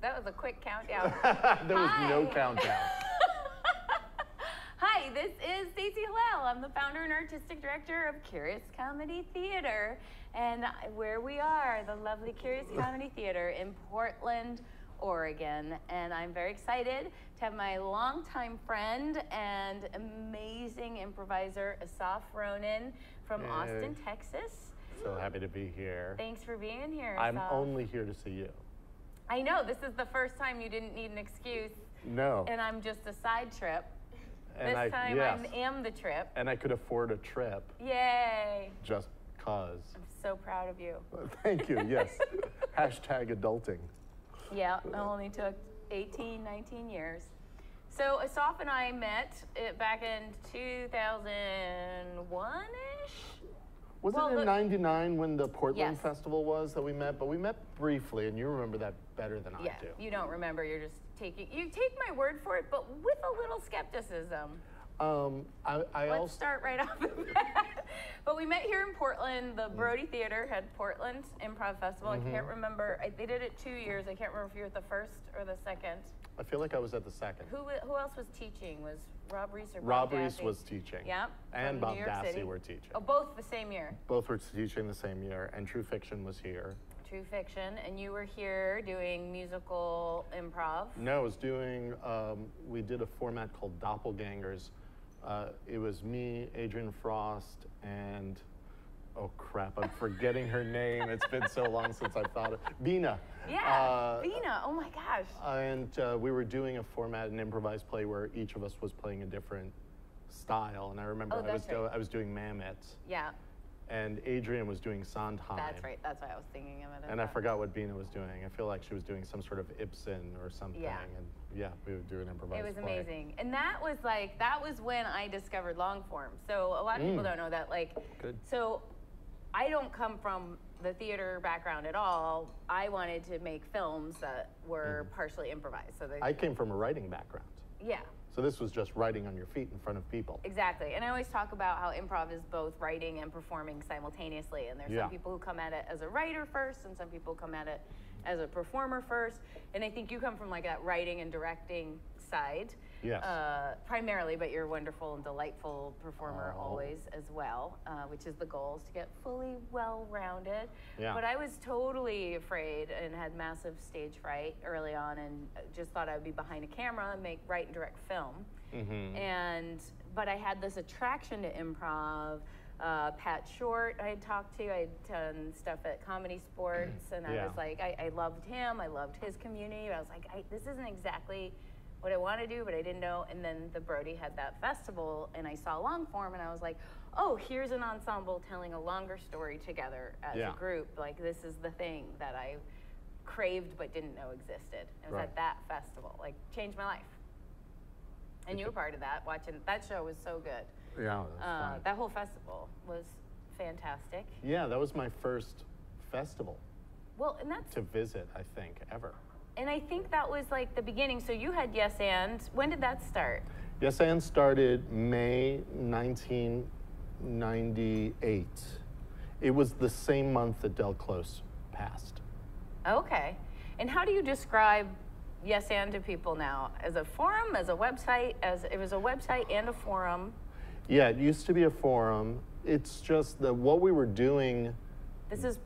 that was a quick countdown. There was no countdown. Hi, this is Stacey Hallal. I'm the founder and artistic director of Curious Comedy Theater, and where we are, the lovely Curious Comedy Theater in Portland, Oregon. And I'm very excited to have my longtime friend and amazing improviser, Asaf Ronen from Austin, Texas. So happy to be here. Thanks for being here, I'm Asaf. only here to see you. I know, this is the first time you didn't need an excuse. No. And I'm just a side trip. And this time yes. I am the trip. And I could afford a trip. Yay. Just cause. I'm so proud of you. Thank you, yes. Hashtag adulting. Yeah, it only took 18, 19 years. So Asaf and I met back in 2001-ish? Was it in '99 when the Portland Yes. Festival was that we met? But we met briefly, and you remember that better than I do. You don't remember, you take my word for it, but with a little skepticism. Let's start right off the bat. But we met here in Portland. The Brody Theater had Portland Improv Festival. I can't remember. They did it 2 years. I can't remember if you were at the first or the second. I feel like I was at the second. Who else was teaching? Was Rob Reese or Rob Bob Reese Dassey? was teaching. Yeah. And from Bob New York Dassey City. were teaching. Oh, both the same year. Both were teaching the same year, and True Fiction was here. True Fiction. And you were here doing musical improv. No, I was doing, we did a format called Doppelgangers. It was me, Adrian Frost, and, oh crap, I'm forgetting her name. It's been so long since I've thought of Bina. Yeah, Bina, oh my gosh. And we were doing a format, an improvised play, where each of us was playing a different style. And I remember I was doing Mammoth. Yeah. And Adrian was doing Sondheim. That's right, that's why I was thinking of it. And I forgot what Bina was doing. I feel like she was doing some sort of Ibsen or something. Yeah. And yeah, we would do an improvised It was play. amazing. And that was when I discovered long form. So a lot of people don't know that. Good. So I don't come from the theater background at all. I wanted to make films that were partially improvised. So I came from a writing background. Yeah. So this was just writing on your feet in front of people. Exactly. And I always talk about how improv is both writing and performing simultaneously. And there's some people who come at it as a writer first, and some people come at it as a performer first. And I think you come from like that writing and directing side. Yes. Primarily, but you're a wonderful and delightful performer always as well, which is the goal, is to get fully well-rounded. Yeah. But I was totally afraid and had massive stage fright early on, and just thought I would be behind a camera and write and direct film. But I had this attraction to improv. Pat Short I had talked to. I had done stuff at Comedy Sports, and I was like, I loved him. I loved his community. I was like, this isn't exactly what I want to do, but I didn't know. And then the Brody had that festival, and I saw long form, and I was like, oh, here's an ensemble telling a longer story together as a group. Like, this is the thing that I craved but didn't know existed. It was at that festival. Like, changed my life. And you were part of that. Watching that show was so good. Yeah, that was fun. That whole festival was fantastic. Yeah, that was my first festival. Well, and that's to visit, I think, ever. And I think that was like the beginning. So you had Yes And. When did that start? Yes And started May 1998. It was the same month that Del Close passed. Okay. And how do you describe Yes And to people now? As a forum, as a website? It was a website and a forum. Yeah, it used to be a forum. It's just that what we were doing. This is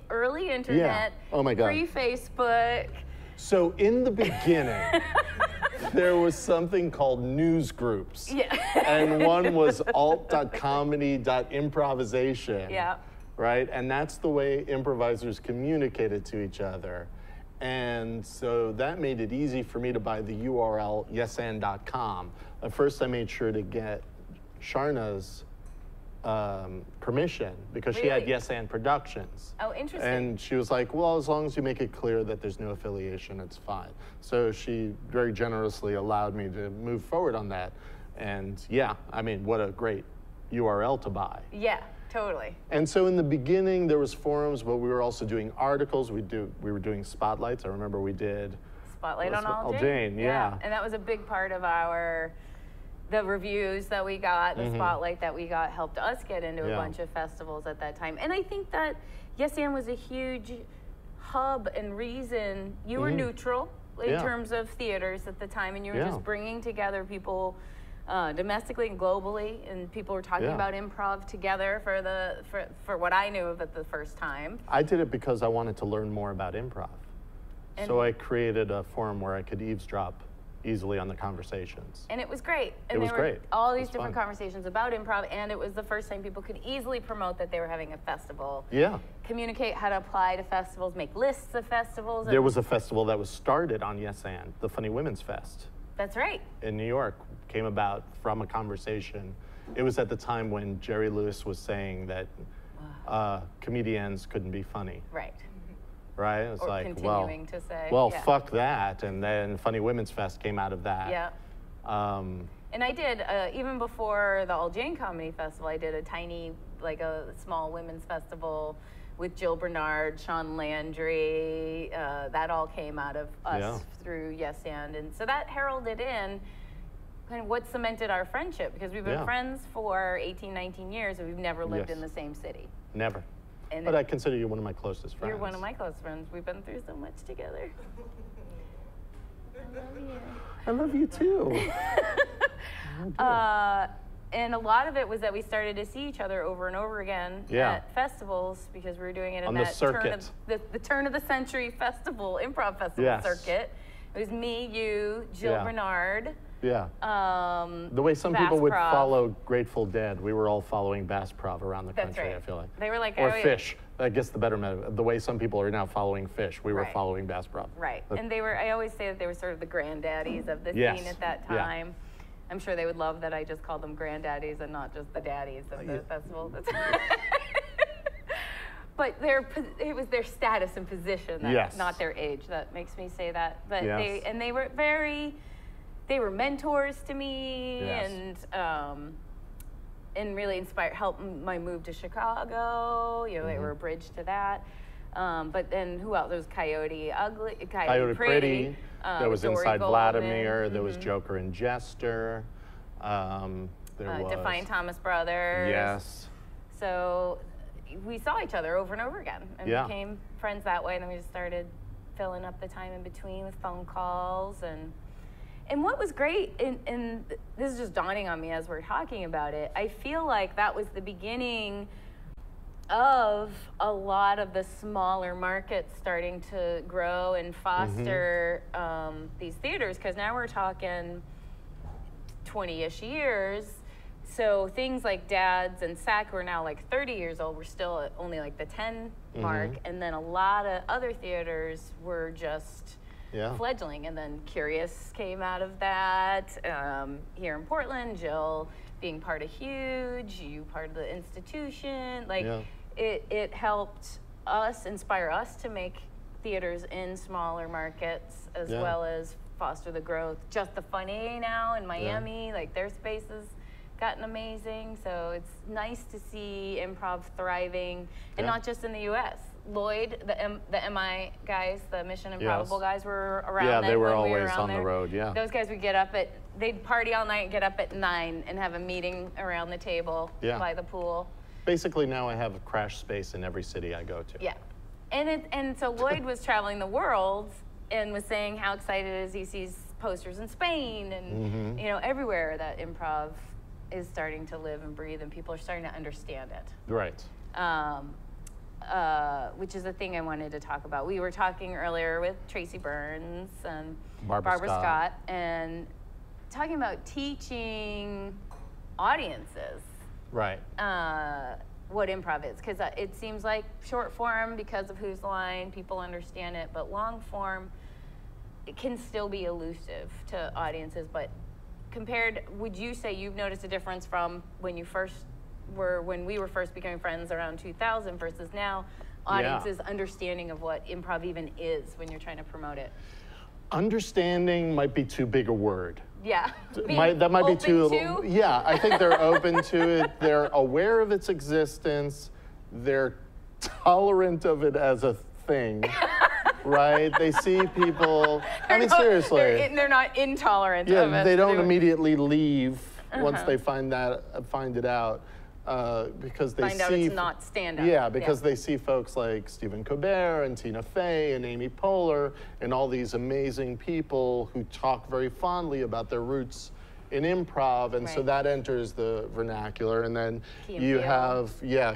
early internet. Yeah. Oh my God. Pre-Facebook. So in the beginning, there was something called news groups. Yeah. And one was alt.comedy.improvisation. Yeah. Right? And that's the way improvisers communicated to each other. And so that made it easy for me to buy the URL yesand.com. At first I made sure to get Sharna's permission, because she had Yes And Productions. Oh, interesting. And she was like, well, as long as you make it clear that there's no affiliation, it's fine. So she very generously allowed me to move forward on that. And yeah, I mean, what a great URL to buy. Yeah, totally. And so in the beginning, there was forums, but we were also doing articles. We were doing spotlights. I remember we did Spotlight on All Jane. Yeah. And that was a big part of the reviews that we got, the spotlight that we got helped us get into a bunch of festivals at that time. And I think that Yes And was a huge hub and reason. You were neutral in terms of theaters at the time, and you were just bringing together people domestically and globally, and people were talking about improv together for what I knew of it the first time. I did it because I wanted to learn more about improv. And so I created a forum where I could eavesdrop easily on the conversations. And it was great. And it was great. All these different conversations about improv, and it was the first time people could easily promote that they were having a festival. Yeah. Communicate how to apply to festivals, make lists of festivals. There was a festival that was started on Yes And, the Funny Women's Fest. That's right. In New York, came about from a conversation. It was at the time when Jerry Lewis was saying that comedians couldn't be funny. Right. Right? It's or like, continuing to say. Well, fuck that. And then Funny Women's Fest came out of that. Yeah. And I did, even before the All Jane Comedy Festival, I did a tiny, like a small women's festival with Jill Bernard, Sean Landry. That all came out of us through Yes And so that heralded in kind of what cemented our friendship, because we've been friends for 18, 19 years, and we've never lived in the same city. Never. And but I consider you one of my closest friends. You're one of my close friends. We've been through so much together. I love you too. And a lot of it was that we started to see each other over and over again at festivals, because we were doing it in that the turn of the century festival, improv festival circuit. It was me, you, Jill Bernard. Yeah. The way some people would follow Grateful Dead, we were all following Bass Prov around the country, I feel like. They were like, or Fish. I guess the better metaphor. The way some people are now following Fish, we were following Bass Prov. Right. And they were, I always say that they were sort of the granddaddies of the scene at that time. I'm sure they would love that I just called them granddaddies and not just the daddies of the festival. But it was their status and position, not their age. That makes me say that. But they were they were mentors to me, and really helped my move to Chicago. You know, they were a bridge to that. But then who else? There was Coyote Pretty. There was Dory Inside Goldman. Vladimir. There was Joker and Jester. There was Defiant Thomas Brothers. Yes. So we saw each other over and over again, and became friends that way. And then we just started filling up the time in between with phone calls. And what was great, and this is just dawning on me as we're talking about it, I feel like that was the beginning of a lot of the smaller markets starting to grow and foster these theaters, because now we're talking 20-ish years. So things like Dad's and SAC, who are now like 30 years old, were still at only like the 10 mark. And then a lot of other theaters were just fledgling. And then Curious came out of that. Here in Portland, Jill being part of Huge, you part of the institution. Like it helped us, inspire us to make theaters in smaller markets, as well as foster the growth. Just the Funny now in Miami, like their spaces gotten amazing. So it's nice to see improv thriving, and not just in the U.S. Lloyd, the MI guys, the Mission Improbable guys were around. Yeah, they were when always we were on there. the road. Yeah, those guys would get up they'd party all night and get up at 9 and have a meeting around the table by the pool. Basically, now I have a crash space in every city I go to. Yeah, and so Lloyd was traveling the world and was saying how excited it is he sees posters in Spain and you know, everywhere that improv is starting to live and breathe, and people are starting to understand it. Right. Which is a thing I wanted to talk about. We were talking earlier with Tracy Burns and Barbara Scott, and talking about teaching audiences. Right. What improv is, because it seems like short form, because of Whose Line, people understand it, but long form, it can still be elusive to audiences. But would you say you've noticed a difference from when we were first becoming friends around 2000 versus now, audiences understanding of what improv even is when you're trying to promote it? Understanding might be too big a word. Yeah. That might be too. Yeah, I think they're open to it. They're aware of its existence. They're tolerant of it as a thing, right? They see people. I mean, seriously. They're not intolerant of it. Yeah, they don't immediately leave once they find it out. because they Find out it's not stand-up. Yeah, because they see folks like Stephen Colbert and Tina Fey and Amy Poehler and all these amazing people who talk very fondly about their roots in improv, and so that enters the vernacular. And then you have,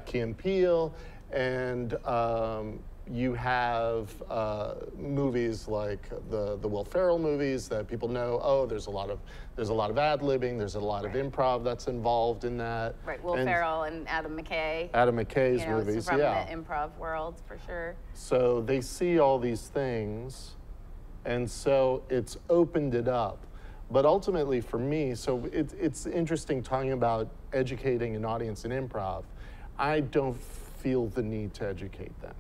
Key and Peele, and you have movies like the Will Ferrell movies that people know. Oh, there's a lot of ad-libbing. There's a lot of improv that's involved in that. Right, Will Ferrell and Adam McKay. Adam McKay's movies, from the improv world for sure. So they see all these things, and so it's opened it up. But ultimately, for me, so it's interesting talking about educating an audience in improv. I don't feel the need to educate them.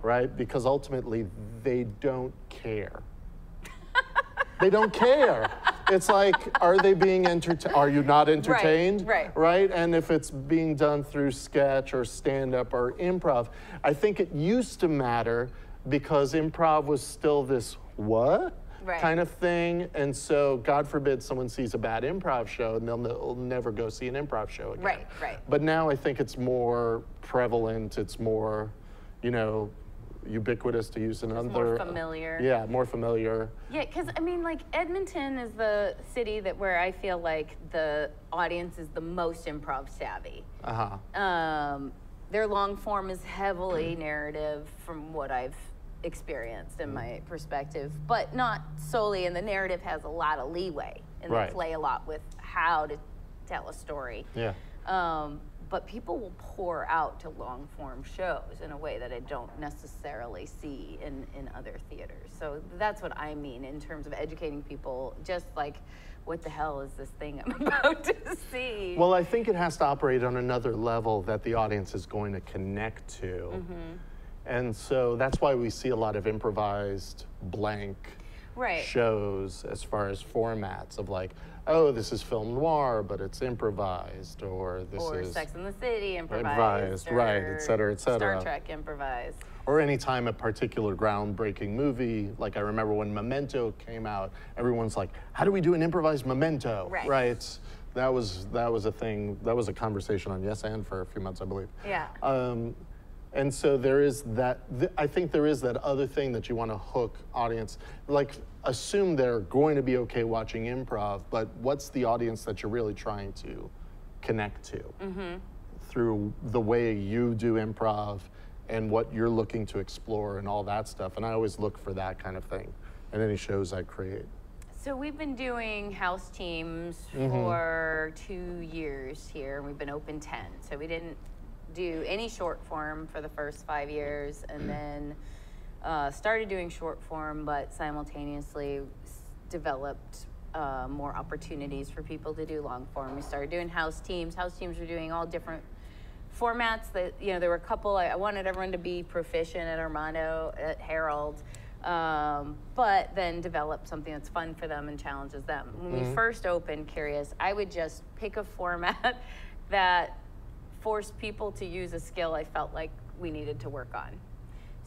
Right? Because ultimately, they don't care. They don't care. It's like, are they being entertained? Are you not entertained? Right? And if it's being done through sketch or stand-up or improv, I think it used to matter because improv was still this, what? Kind of thing. And so, God forbid someone sees a bad improv show and they'll never go see an improv show again. Right. But now I think it's more prevalent. It's more, ubiquitous, to use another. More familiar. Yeah, more familiar. Yeah, because I mean, like Edmonton is the city where I feel like the audience is the most improv savvy. Their long form is heavily narrative, from what I've experienced in my perspective, but not solely. And the narrative has a lot of leeway, and they play a lot with how to tell a story. Yeah. But people will pour out to long-form shows in a way that I don't necessarily see in other theaters. So that's what I mean in terms of educating people, just like, what the hell is this thing I'm about to see? Well, I think it has to operate on another level that the audience is going to connect to. And so that's why we see a lot of improvised blank shows as far as formats of like, oh, this is film noir, but it's improvised, or this is Sex and the City improvised, right, et cetera, et cetera. Star Trek improvised. Or anytime a particular groundbreaking movie, like I remember when Memento came out, everyone's like, how do we do an improvised Memento? Right. That was a thing, that was a conversation on Yes and for a few months, I believe. Yeah. And so there is that, I think there is that other thing that you want to hook audience, like assume they're going to be okay watching improv, but what's the audience that you're really trying to connect to through the way you do improv and what you're looking to explore and all that stuff. And I always look for that kind of thing in any shows I create. So we've been doing house teams for 2 years here, and we've been open 10. So we didn't do any short form for the first 5 years, and then started doing short form, but simultaneously developed more opportunities for people to do long form. We started doing house teams. House teams were doing all different formats. That there were a couple. I wanted everyone to be proficient at Armando, at Harold, but then develop something that's fun for them and challenges them. When we first opened Curious, I would just pick a format that forced people to use a skill I felt like we needed to work on.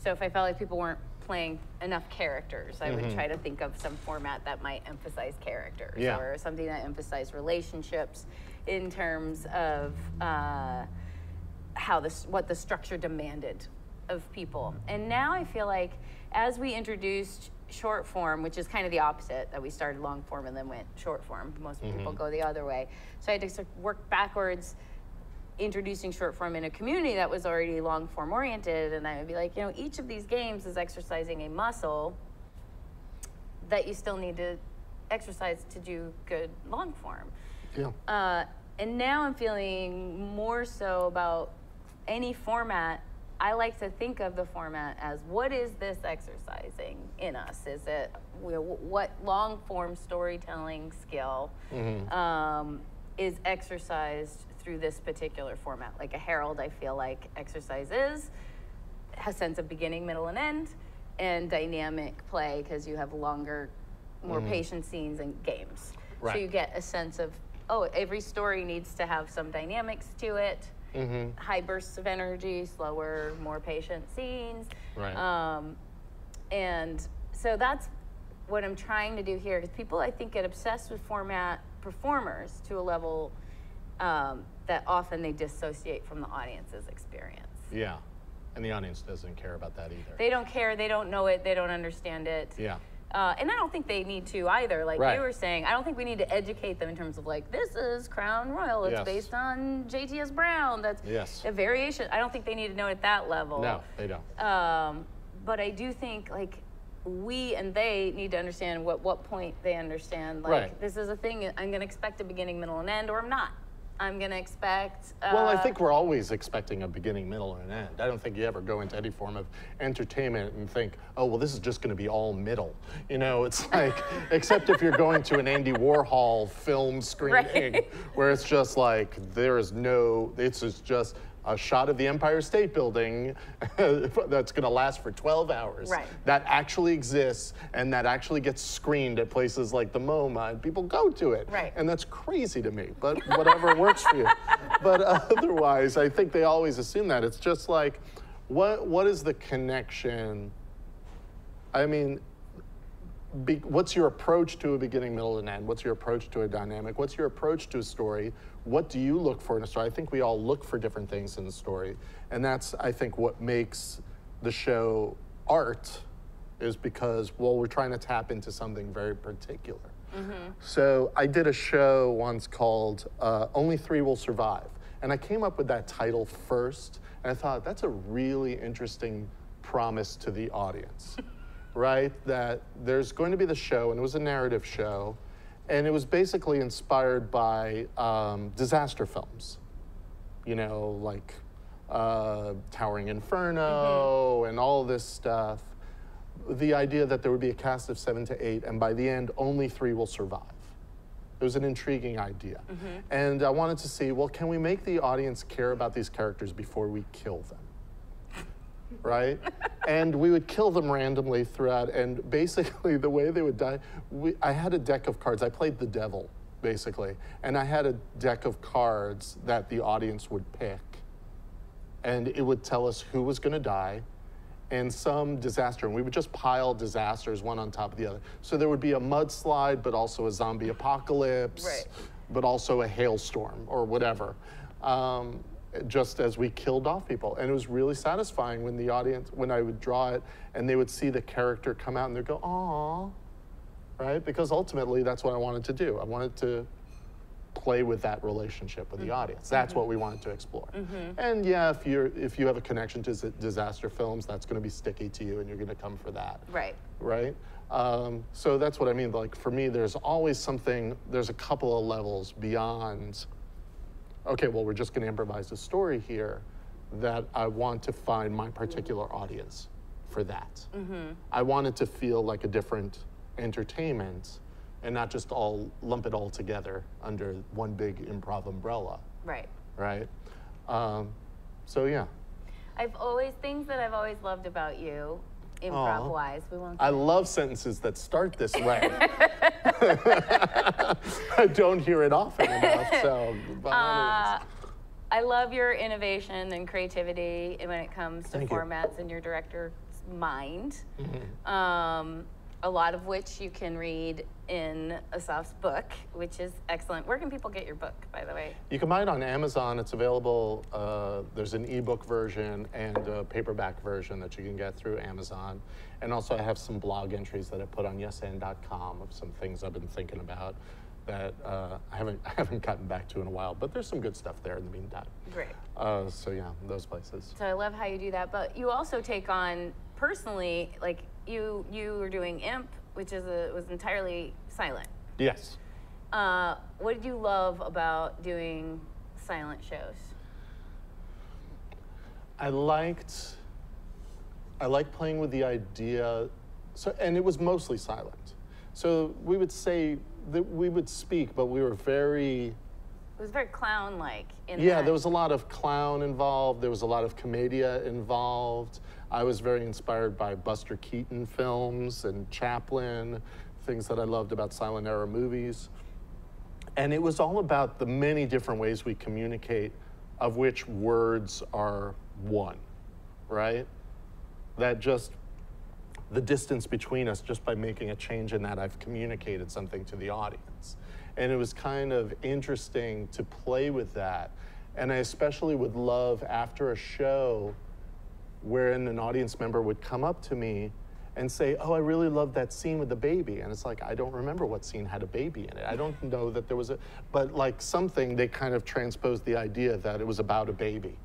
So if I felt like people weren't playing enough characters, I would try to think of some format that might emphasize characters or something that emphasized relationships in terms of what the structure demanded of people. And now I feel like as we introduced short form, which is kind of the opposite, that we started long form and then went short form. Most people go the other way. So I had to sort of work backwards, introducing short form in a community that was already long form oriented, and I would be like, each of these games is exercising a muscle that you still need to exercise to do good long form. Yeah. And now I'm feeling more so about any format. I like to think of the format as, what is this exercising in us? Is it what long form storytelling skill is exercised through this particular format? Like a Harold, I feel like exercise is a sense of beginning, middle, and end, and dynamic play, because you have longer, more patient scenes and games. Right. So you get a sense of, every story needs to have some dynamics to it. High bursts of energy, slower, more patient scenes. Right. And so that's what I'm trying to do here, because people, I think, get obsessed with format performers to a level that often they dissociate from the audience's experience. Yeah. And the audience doesn't care about that either. They don't care, they don't know it, they don't understand it. Yeah. And I don't think they need to either. Like Right. you were saying, I don't think we need to educate them in terms of like, this is Crown Royal. It's Yes. based on JTS Brown. That's Yes. a variation. I don't think they need to know it at that level. No, they don't. But I do think like we and they need to understand what point they understand. Like Right. this is a thing. I'm going to expect a beginning, middle, and end, or I'm not. I'm going to expect. Well, I think we're always expecting a beginning, middle, and an end. I don't think you ever go into any form of entertainment and think, oh, well, this is just going to be all middle. You know, it's like, except if you're going to an Andy Warhol film screening, Right. where it's just like, there is no, it's just a shot of the Empire State Building that's going to last for 12 hours. Right. That actually exists and that actually gets screened at places like the MoMA, and people go to it. Right. And that's crazy to me, but whatever works for you. But otherwise, I think they always assume that. It's just like, what is the connection? I mean, what's your approach to a beginning, middle, and end? What's your approach to a dynamic? What's your approach to a story? What do you look for in a story? I think we all look for different things in the story. And that's, I think, what makes the show art, is because, well, we're trying to tap into something very particular. Mm-hmm. So I did a show once called Only Three Will Survive. And I came up with that title first, and I thought, that's a really interesting promise to the audience. Right? That there's going to be the show, and it was a narrative show, and it was basically inspired by disaster films. You know, like Towering Inferno and all this stuff. The idea that there would be a cast of 7 to 8, and by the end, only 3 will survive. It was an intriguing idea. And I wanted to see, well, can we make the audience care about these characters before we kill them? Right? And we would kill them randomly throughout, and basically the way they would die, I had a deck of cards. I played the devil, basically, and I had a deck of cards that the audience would pick, and it would tell us who was going to die, and some disaster, and we would just pile disasters one on top of the other. So there would be a mudslide, but also a zombie apocalypse, Right. but also a hailstorm or whatever. Just as we killed off people. And it was really satisfying when the audience, when I would draw it and they would see the character come out and they'd go, "Aw," right? Because ultimately that's what I wanted to do. I wanted to play with that relationship with the audience. That's what we wanted to explore. And yeah, if you have a connection to disaster films, that's gonna be sticky to you and you're gonna come for that. Right. Right? So that's what I mean. Like for me, there's always something, there's a couple of levels beyond, okay, well, we're just going to improvise a story here, that I want to find my particular audience for that. I want it to feel like a different entertainment and not just all lump it all together under one big improv umbrella. Right. Right? So yeah. Things that I've always loved about you, improv-wise, we won't. I love sentences that start this way. I don't hear it often enough, so. I love your innovation and creativity when it comes to Thank you. formats and your director's mind. A lot of which you can read in Asaf's book, which is excellent. Where can people get your book, by the way? You can buy it on Amazon. It's available. There's an ebook version and a paperback version that you can get through Amazon. And also I have some blog entries that I put on yesand.com of some things I've been thinking about that I haven't gotten back to in a while, but there's some good stuff there in the meantime. Great. So yeah, those places. So I love how you do that, but you also take on, personally, like you were doing Imp, which was entirely silent. Yes. What did you love about doing silent shows? I liked playing with the idea, and it was mostly silent. So we would say that we would speak, but we were very... It was very clown-like. Yeah, there was a lot of clown involved. There was a lot of commedia involved. I was very inspired by Buster Keaton films and Chaplin, things that I loved about silent era movies. And it was all about the many different ways we communicate, of which words are one, right? That just, the distance between us, just by making a change in that, I've communicated something to the audience. And it was kind of interesting to play with that And I especially would love after a show wherein an audience member would come up to me and say, oh, I really love that scene with the baby. And it's like, I don't remember what scene had a baby in it. I don't know that there was but like something, they kind of transposed the idea that it was about a baby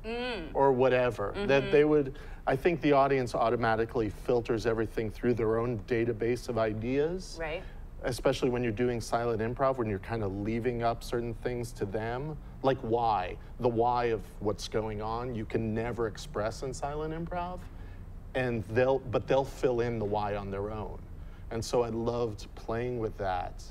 or whatever. That they would, I think the audience automatically filters everything through their own database of ideas. Right. Especially when you're doing silent improv, when you're kind of leaving up certain things to them, like why, the why of what's going on, you can never express in silent improv, and they'll fill in the why on their own. And so I loved playing with that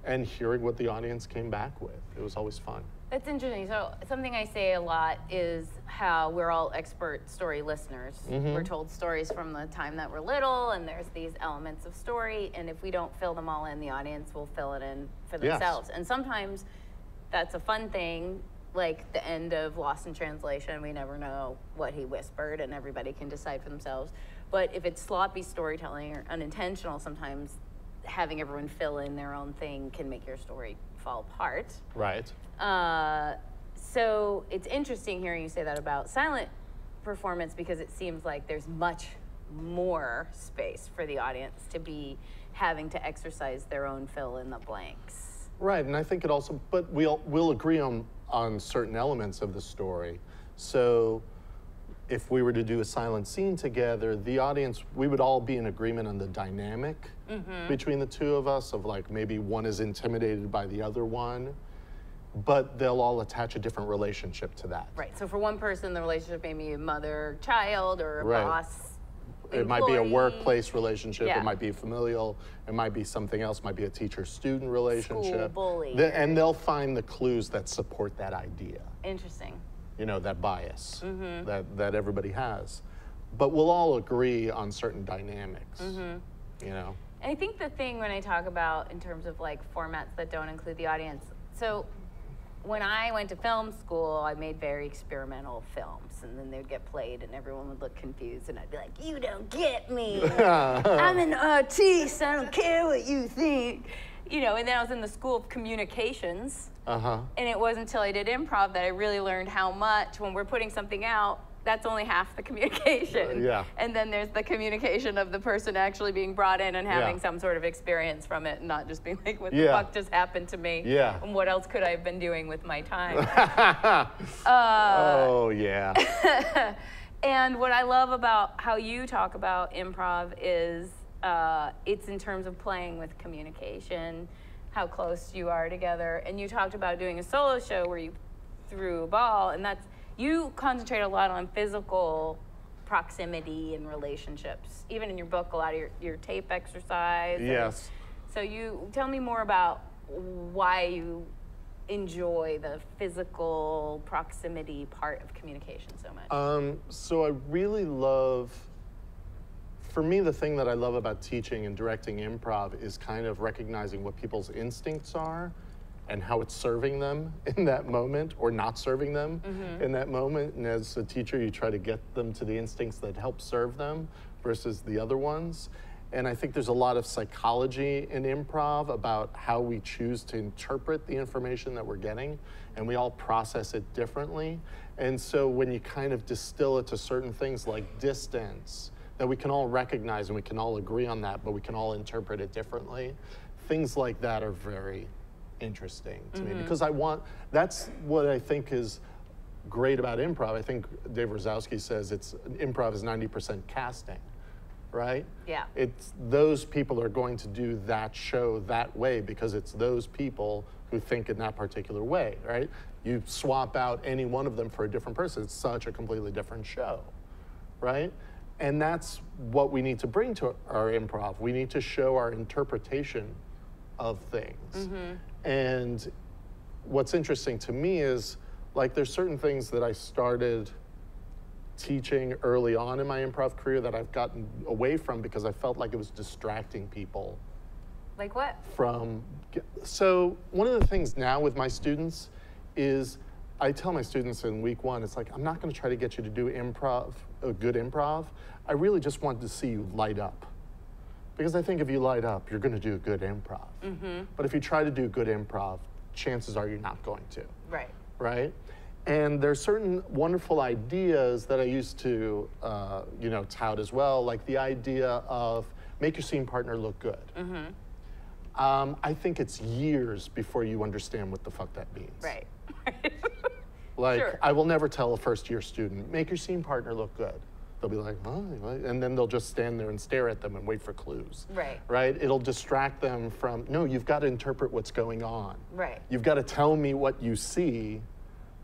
and hearing what the audience came back with. It was always fun. That's interesting. So something I say a lot is how we're all expert story listeners. We're told stories from the time that we're little, and there's these elements of story, and if we don't fill them all in, the audience will fill it in for themselves. And sometimes that's a fun thing, like the end of Lost in Translation, we never know what he whispered, and everybody can decide for themselves. But if it's sloppy storytelling or unintentional, sometimes having everyone fill in their own thing can make your story fall apart. Right. So it's interesting hearing you say that about silent performance, because it seems like there's much more space for the audience to be having to exercise their own fill in the blanks. Right, and I think it also, but we'll agree on certain elements of the story. So if we were to do a silent scene together, the audience, we would all be in agreement on the dynamic between the two of us, of like maybe one is intimidated by the other one, but they'll all attach a different relationship to that. Right, so for one person, the relationship may be a mother-child or a boss. It might be a workplace relationship, Yeah. it might be familial, it might be something else, it might be a teacher-student relationship. School bully. And they'll find the clues that support that idea. Interesting. You know, that bias that everybody has. But we'll all agree on certain dynamics, you know? And I think the thing when I talk about in terms of like formats that don't include the audience, so when I went to film school, I made very experimental films, and then they'd get played and everyone would look confused, and I'd be like, you don't get me. I'm an artiste, I don't care what you think. You know, and then I was in the School of Communications, and it wasn't until I did improv that I really learned how much, when we're putting something out, that's only half the communication. And then there's the communication of the person actually being brought in and having some sort of experience from it, and not just being like, what the fuck just happened to me? And what else could I have been doing with my time? Oh, yeah. And what I love about how you talk about improv is it's in terms of playing with communication, how close you are together. And you talked about doing a solo show where you threw a ball, and that's, you concentrate a lot on physical proximity and relationships. Even in your book, a lot of your tape exercise. Yes. So you tell me more about why you enjoy the physical proximity part of communication so much. So I really love, for me, the thing that I love about teaching and directing improv is kind of recognizing what people's instincts are and how it's serving them in that moment or not serving them in that moment. And as a teacher, you try to get them to the instincts that help serve them versus the other ones. And I think there's a lot of psychology in improv about how we choose to interpret the information that we're getting, and we all process it differently. And so when you kind of distill it to certain things like distance, that we can all recognize and we can all agree on that, but we can all interpret it differently, things like that are very interesting to me, because that's what I think is great about improv. I think Dave Rosowski says improv is 90% casting, right? Yeah. It's those people are going to do that show that way because it's those people who think in that particular way, right? You swap out any one of them for a different person, it's such a completely different show, right? And that's what we need to bring to our improv. We need to show our interpretation of things. And what's interesting to me is, like, there's certain things that I started teaching early on in my improv career that I've gotten away from because I felt like it was distracting people. Like what? So one of the things now with my students is I tell my students in week one, it's like, I'm not gonna try to get you to do improv, a good improv. I really just want to see you light up. Because I think if you light up, you're gonna do a good improv. But if you try to do good improv, chances are you're not going to. Right. Right? And there's certain wonderful ideas that I used to, tout as well, like the idea of make your scene partner look good. I think it's years before you understand what the fuck that means. Right. Like, Sure. I will never tell a first-year student, make your scene partner look good. They'll be like, oh, and then they'll just stand there and stare at them and wait for clues. Right. Right? It'll distract them from, no, you've got to interpret what's going on. Right. You've got to tell me what you see,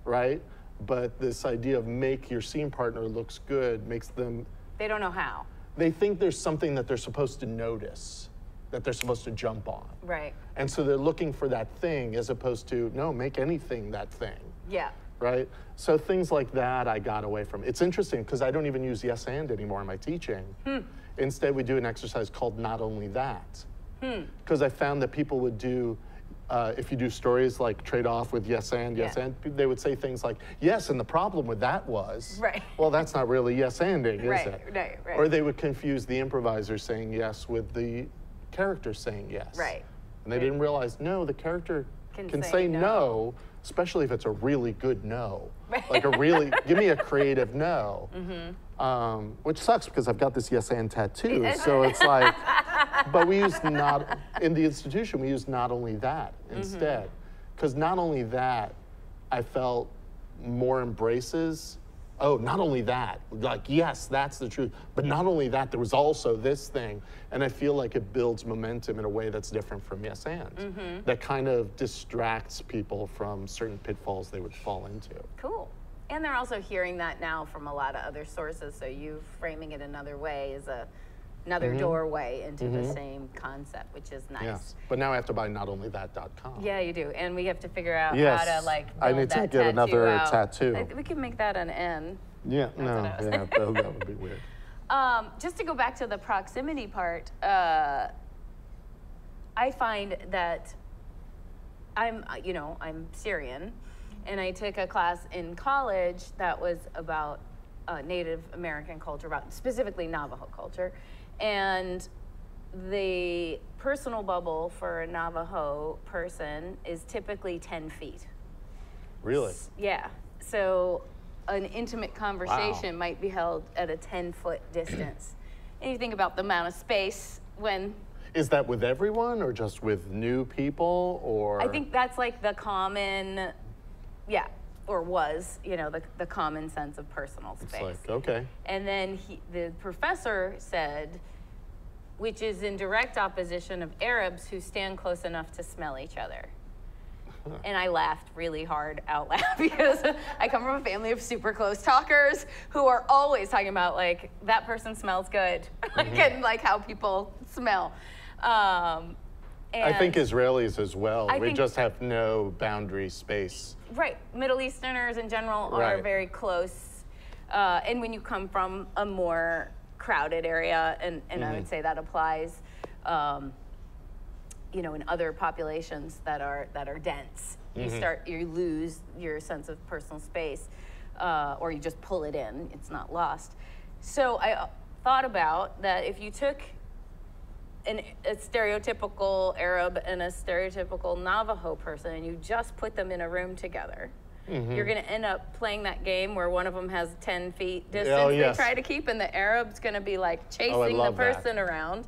right? But this idea of make your scene partner looks good makes them... They don't know how. They think there's something that they're supposed to notice, that they're supposed to jump on. Right. And so they're looking for that thing as opposed to, no, make anything that thing. Yeah. Right? So things like that I got away from. It's interesting because I don't even use yes and anymore in my teaching. Instead, we do an exercise called not only that. Because I found that people would do, if you do stories like trade off with yes and, they would say things like, yes, and the problem with that was, Right. well, that's not really yes anding, is Right, it? right. Or they would confuse the improviser saying yes with the character saying yes. Right. And they didn't realize, no, the character can say say no. no, especially if it's a really good no. Like a really, give me a creative no. Which sucks because I've got this yes and tattoo. So it's like, but we use not, in the institution, we use not only that instead. Because not only that, I felt more embraces, oh, not only that, like, yes, that's the truth. But not only that, there was also this thing. And I feel like it builds momentum in a way that's different from yes and. That kind of distracts people from certain pitfalls they would fall into. Cool. And they're also hearing that now from a lot of other sources, so you framing it another way is another doorway into the same concept, which is nice. Yeah. But now I have to buy notonlythat.com. Yeah, you do. And we have to figure out Yes. how to like build I need to that get another out. tattoo. We can make that an N. Yeah, no, what I was- yeah, that would be weird. Just to go back to the proximity part, I find that I'm Syrian, and I took a class in college that was about Native American culture, about specifically Navajo culture, and the personal bubble for a Navajo person is typically 10 feet. Really? Yeah. So an intimate conversation might be held at a 10-foot distance. And you think about the amount of space when... Is that with everyone or just with new people or? I think that's like the common, or was, the common sense of personal space. It's like, okay. And then the professor said, which is in direct opposition of Arabs who stand close enough to smell each other. And I laughed really hard out loud because I come from a family of super close talkers who are always talking about like, that person smells good, and like how people smell. I think Israelis as well. We think- just have no boundary space. Right, Middle Easterners in general are Right. very close. And when you come from a more crowded area, and I would say that applies, in other populations that are dense, you lose your sense of personal space, or you just pull it in. It's not lost. So I thought about that if you took a stereotypical Arab and a stereotypical Navajo person, and you just put them in a room together, you're going to end up playing that game where one of them has 10 feet distance they try to keep, and the Arab's going to be like chasing the person around.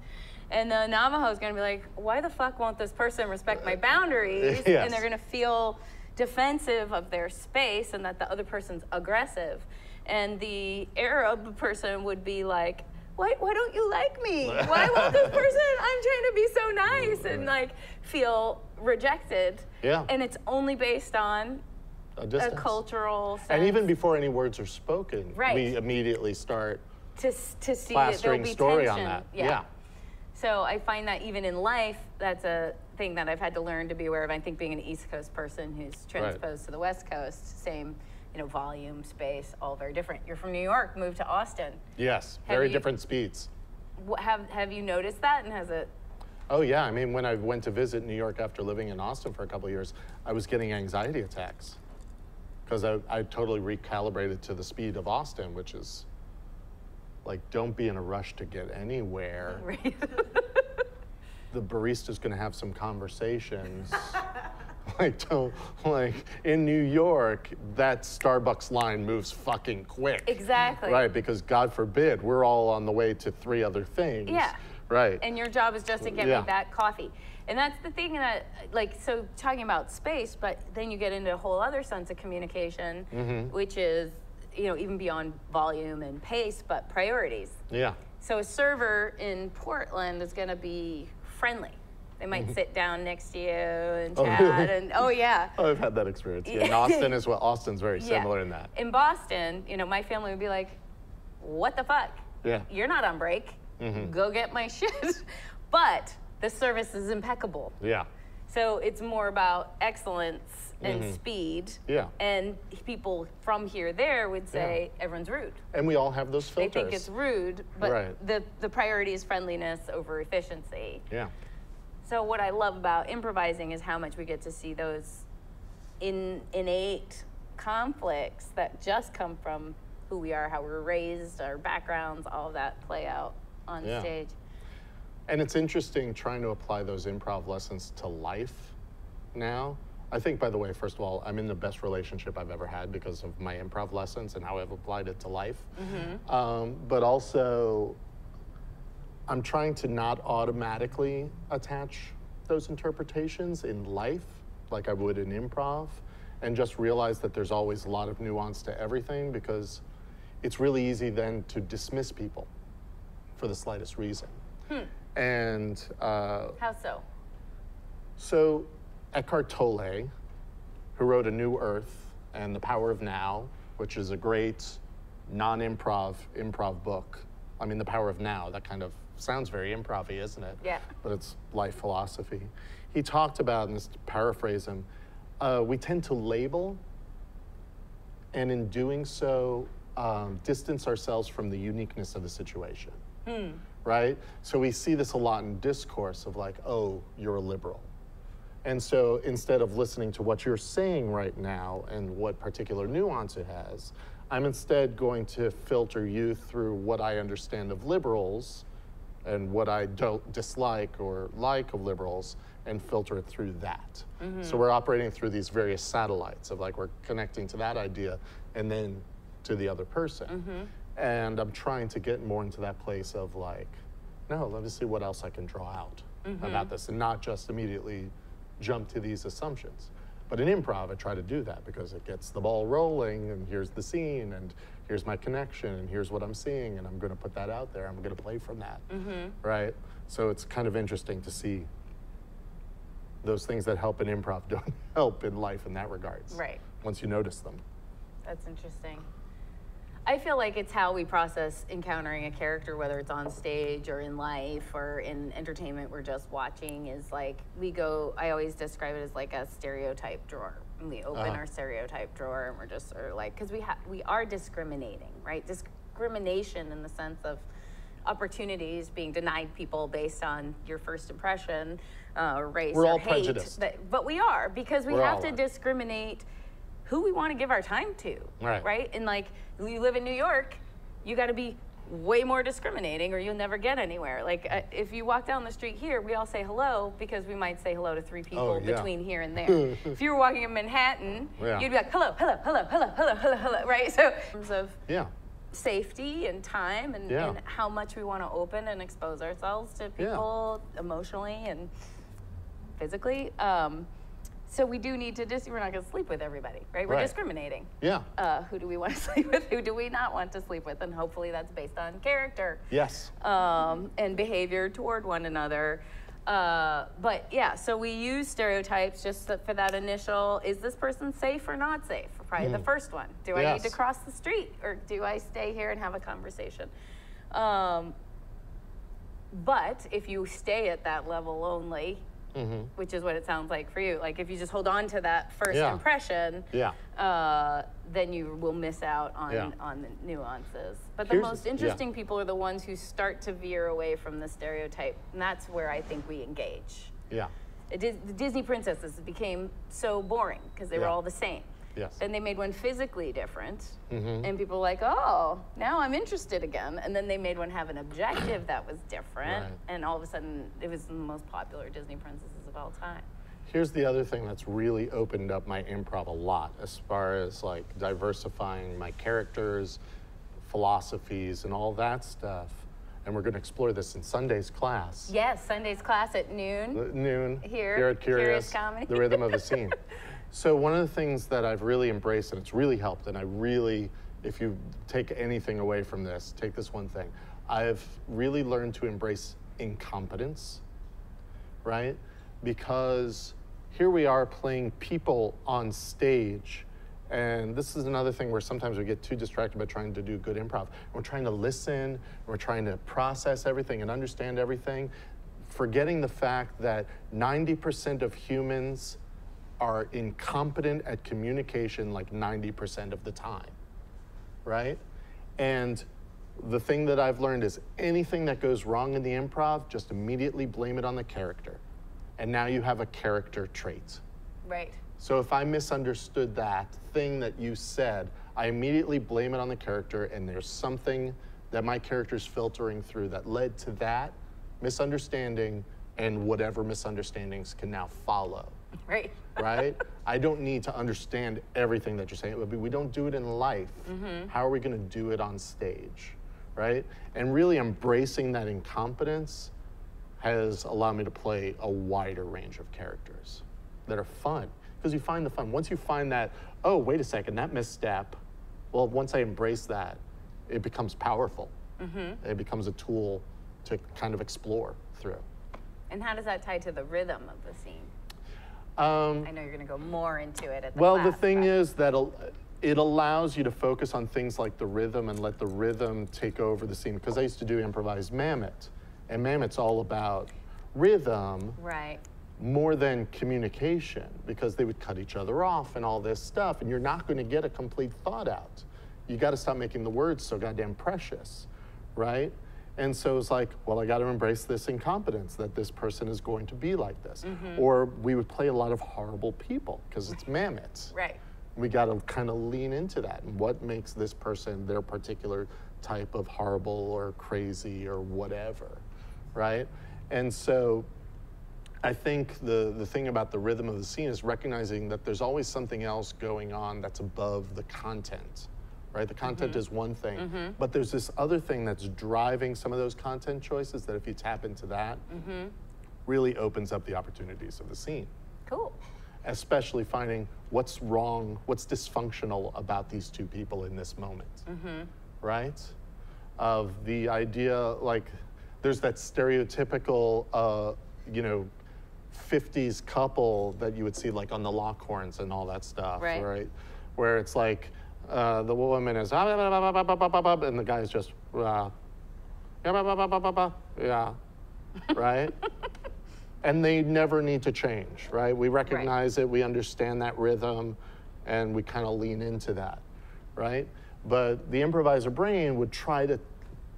And the Navajo's going to be like, why the fuck won't this person respect my boundaries? Yes. And they're going to feel defensive of their space and that the other person's aggressive. And the Arab person would be like, why don't you like me? Why won't this person? I'm trying to be so nice, and like feel rejected. Yeah. And it's only based on a distance. cultural sense. And even before any words are spoken, Right. we immediately start to see that there'll plastering be story tension. on that. Yeah. So I find that even in life, that's a thing that I've had to learn to be aware of. I think being an East Coast person who's transposed to the West Coast, same, volume, space, all very different. You're from New York, moved to Austin. Yes, Have very you- different speeds. Have you noticed that, and has it? Oh yeah, I mean, when I went to visit New York after living in Austin for a couple of years, I was getting anxiety attacks because I totally recalibrated to the speed of Austin, which is like, don't be in a rush to get anywhere. Right. The barista's gonna have some conversations. like in New York, that Starbucks line moves fucking quick. Exactly. Right, because God forbid, we're all on the way to 3 other things. Yeah. Right. And your job is just to get me that coffee. And that's the thing that, like, so talking about space, but then you get into a whole other sense of communication, which is, you know, even beyond volume and pace, but priorities. Yeah. So a server in Portland is going to be friendly. They might sit down next to you and chat. Really? And oh yeah. Oh, I've had that experience. Yeah. In Austin as well. Austin's very similar in that. In Boston, you know, my family would be like, "What the fuck? Yeah. You're not on break. Go get my shit." But the service is impeccable. Yeah. So it's more about excellence and speed. Yeah. And people from here there would say everyone's rude. And we all have those filters. They think it's rude, but Right. the priority is friendliness over efficiency. Yeah. So what I love about improvising is how much we get to see those innate conflicts that just come from who we are, how we're raised, our backgrounds, all of that play out on stage. And it's interesting trying to apply those improv lessons to life now. I think, by the way, first of all, I'm in the best relationship I've ever had because of my improv lessons and how I've applied it to life. But also, I'm trying to not automatically attach those interpretations in life like I would in improv, and just realize that there's always a lot of nuance to everything, because it's really easy then to dismiss people for the slightest reason. And How so? so Eckhart Tolle, who wrote A New Earth and The Power of Now, which is a great non-improv book. I mean, The Power of Now, that kind of sounds very improv-y, isn't it? Yeah. But it's life philosophy. He talked about, and just to paraphrase him, we tend to label, and in doing so, distance ourselves from the uniqueness of the situation. Right? So we see this a lot in discourse of like, oh, you're a liberal. And so instead of listening to what you're saying right now and what particular nuance it has, I'm instead going to filter you through what I understand of liberals and what I don't dislike or like of liberals, and filter it through that. So we're operating through these various satellites of like, we're connecting to that idea and then to the other person. And I'm trying to get more into that place of like, no, let me see what else I can draw out about this, and not just immediately jump to these assumptions. But in improv, I try to do that because it gets the ball rolling, and here's the scene, and here's my connection, and here's what I'm seeing, and I'm going to put that out there. I'm going to play from that, right? So it's kind of interesting to see those things that help in improv don't help in life in that regards. Right. Once you notice them. That's interesting. I feel like it's how we process encountering a character, whether it's on stage or in life or in entertainment we're just watching, is like I always describe it as like a stereotype drawer. And we open our stereotype drawer and we're just sort of like, because we are discriminating, right? Discrimination in the sense of opportunities being denied people based on your first impression, race, We're or all hate. prejudiced. But we are, because we We're have all to are. discriminate who we want to give our time to, right? And like, you live in New York, you got to be way more discriminating or you'll never get anywhere. Like, if you walk down the street here, we all say hello because we might say hello to 3 people between here and there. If you were walking in Manhattan, you'd be like, hello, hello, hello, hello, hello, hello, hello, right? So in terms of safety and time and how much we want to open and expose ourselves to people emotionally and physically. So we do need to we're not going to sleep with everybody, right? We're discriminating. Who do we want to sleep with? Who do we not want to sleep with? And hopefully that's based on character. And behavior toward one another. But yeah, so we use stereotypes just for that initial, is this person safe or not safe? Probably the first one. Do I need to cross the street or do I stay here and have a conversation? But if you stay at that level only, which is what it sounds like for you, like if you just hold on to that first impression, then you will miss out on the nuances. But the most interesting people are the ones who start to veer away from the stereotype, and that's where I think we engage. The Disney princesses became so boring because they were all the same. Then they made one physically different, and people were like, oh, now I'm interested again. And then they made one have an objective that was different, and all of a sudden it was the most popular Disney princesses of all time. Here's the other thing that's really opened up my improv a lot, as far as like diversifying my characters, philosophies, and all that stuff. And we're going to explore this in Sunday's class. Yes, Sunday's class at noon. Noon. Here at Curious Comedy. The Rhythm of the Scene. So one of the things that I've really embraced, and it's really helped, and I really, if you take anything away from this, take this one thing. I've really learned to embrace incompetence, right? Because here we are playing people on stage, and this is another thing where sometimes we get too distracted by trying to do good improv. We're trying to listen, we're trying to process everything and understand everything, forgetting the fact that 90% of humans are incompetent at communication like 90% of the time, right? And the thing that I've learned is anything that goes wrong in the improv, just immediately blame it on the character. And now you have a character trait. Right. So if I misunderstood that thing that you said, I immediately blame it on the character, and there's something that my character's filtering through that led to that misunderstanding, and whatever misunderstandings can now follow. Right. Right? I don't need to understand everything that you're saying. We don't do it in life. How are we going to do it on stage? Right? And really embracing that incompetence has allowed me to play a wider range of characters that are fun. Because you find the fun. Once you find that, oh, wait a second, that misstep, well, once I embrace that, it becomes powerful. It becomes a tool to kind of explore through. And how does that tie to the rhythm of the scene? I know you're going to go more into it at the Well, class, the thing but is that it allows you to focus on things like the rhythm and let the rhythm take over the scene. Because I used to do improvised Mammoth, and Mammoth's all about rhythm. Right. More than communication, because they would cut each other off and all this stuff, and you're not going to get a complete thought out. You got to stop making the words so goddamn precious, right? And so it's like, well, I got to embrace this incompetence that this person is going to be like this. Or we would play a lot of horrible people because it's Mammoths. Right. We got to kind of lean into that, and what makes this person their particular type of horrible or crazy or whatever, right? And so I think the thing about the rhythm of the scene is recognizing that there's always something else going on that's above the content, right? The content is one thing, but there's this other thing that's driving some of those content choices that if you tap into that, really opens up the opportunities of the scene. Cool. Especially finding what's wrong, what's dysfunctional about these two people in this moment, right? Of the idea, like, there's that stereotypical, you know, 50s couple that you would see like on the Lockhorns and all that stuff, right? Where it's like the woman is and the guy's just yeah, right? And they never need to change, right? We recognize it, we understand that rhythm, and we kind of lean into that, right? But the improviser brain would try to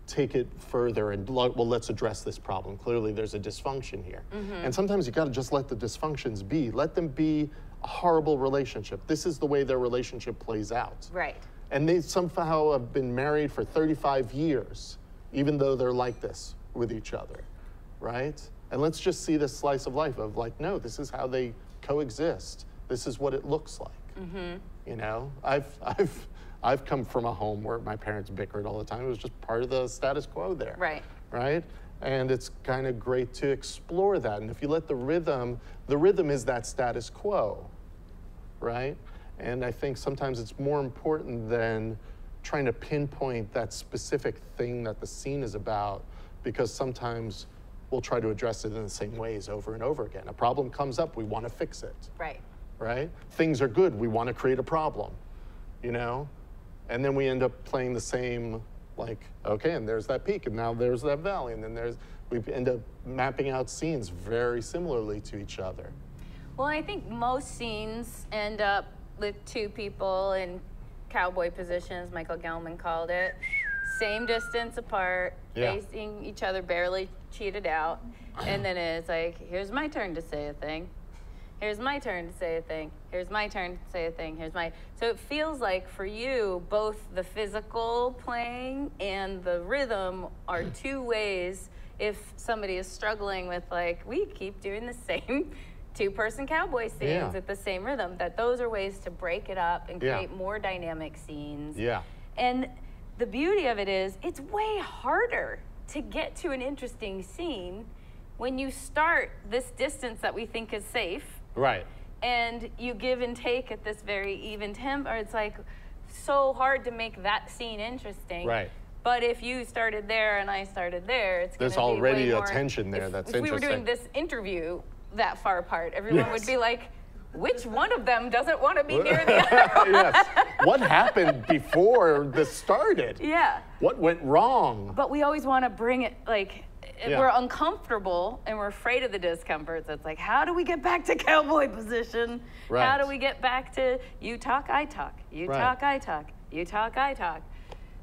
take it further and, well, let's address this problem. Clearly there's a dysfunction here. And sometimes you got to just let the dysfunctions be. Let them be a horrible relationship. This is the way their relationship plays out. Right. And they somehow have been married for 35 years, even though they're like this with each other, right? And let's just see this slice of life of like, no, this is how they coexist. This is what it looks like. You know, I've come from a home where my parents bickered all the time. It was just part of the status quo there. Right. Right? And it's kind of great to explore that. And if you let the rhythm is that status quo, right? And I think sometimes it's more important than trying to pinpoint that specific thing that the scene is about, because sometimes we'll try to address it in the same ways over and over again. A problem comes up, we want to fix it. Right. Right? Things are good, we want to create a problem, you know? And then we end up playing the same, like, okay, and there's that peak, and now there's that valley, and then we end up mapping out scenes very similarly to each other. Well, I think most scenes end up with two people in cowboy positions, Michael Gelman called it, same distance apart, facing each other, barely cheated out, and then it's like, here's my turn to say a thing. Here's my turn to say a thing. Here's my turn to say a thing. So it feels like for you, both the physical playing and the rhythm are two ways if somebody is struggling with like, we keep doing the same two-person cowboy scenes at the same rhythm, that those are ways to break it up and create more dynamic scenes. Yeah. And the beauty of it is, it's way harder to get to an interesting scene when you start this distance that we think is safe. Right. And you give and take at this very even tempo. It's like so hard to make that scene interesting. Right. But if you started there and I started there, it's there's gonna be already way a more, tension there that's if we were interesting. doing this interview that far apart, everyone would be like, which one of them doesn't want to be near the other? Yes. What happened before this started? Yeah. What went wrong? But we always want to bring it, like, we're uncomfortable and we're afraid of the discomfort. So it's like, how do we get back to cowboy position? Right. How do we get back to you talk, I talk, you talk, I talk, you talk, I talk?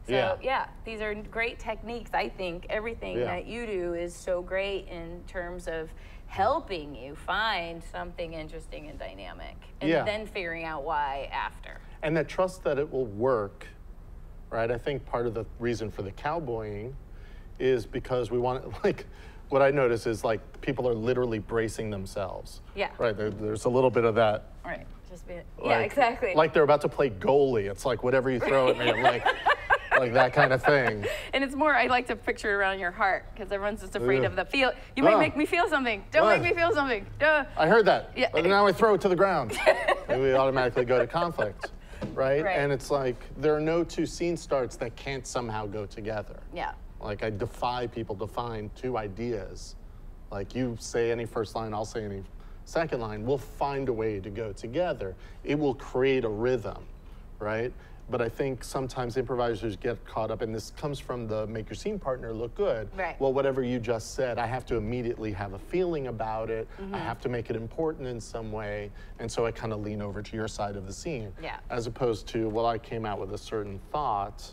So these are great techniques. I think everything that you do is so great in terms of helping you find something interesting and dynamic, and then figuring out why after. And that trust that it will work, right? I think part of the reason for the cowboying is because we want, like, what I notice is, like, people are literally bracing themselves. Yeah. Right, there's a little bit of that. Right, just be, Like, exactly. Like they're about to play goalie. It's like, whatever you throw at me, I'm like that kind of thing. And it's more, I like to picture it around your heart, because everyone's just afraid of the feel. You might make me feel something. Don't make me feel something. Duh. I heard that. Yeah. But now I throw it to the ground. And we automatically go to conflict, right? And it's like, there are no two scene starts that can't somehow go together. Yeah. Like, I defy people to find two ideas. Like, you say any first line, I'll say any second line. We'll find a way to go together. It will create a rhythm, right? But I think sometimes improvisers get caught up, and this comes from the make your scene partner look good. Right. Well, whatever you just said, I have to immediately have a feeling about it. I have to make it important in some way. And so I kind of lean over to your side of the scene. Yeah. As opposed to, well, I came out with a certain thought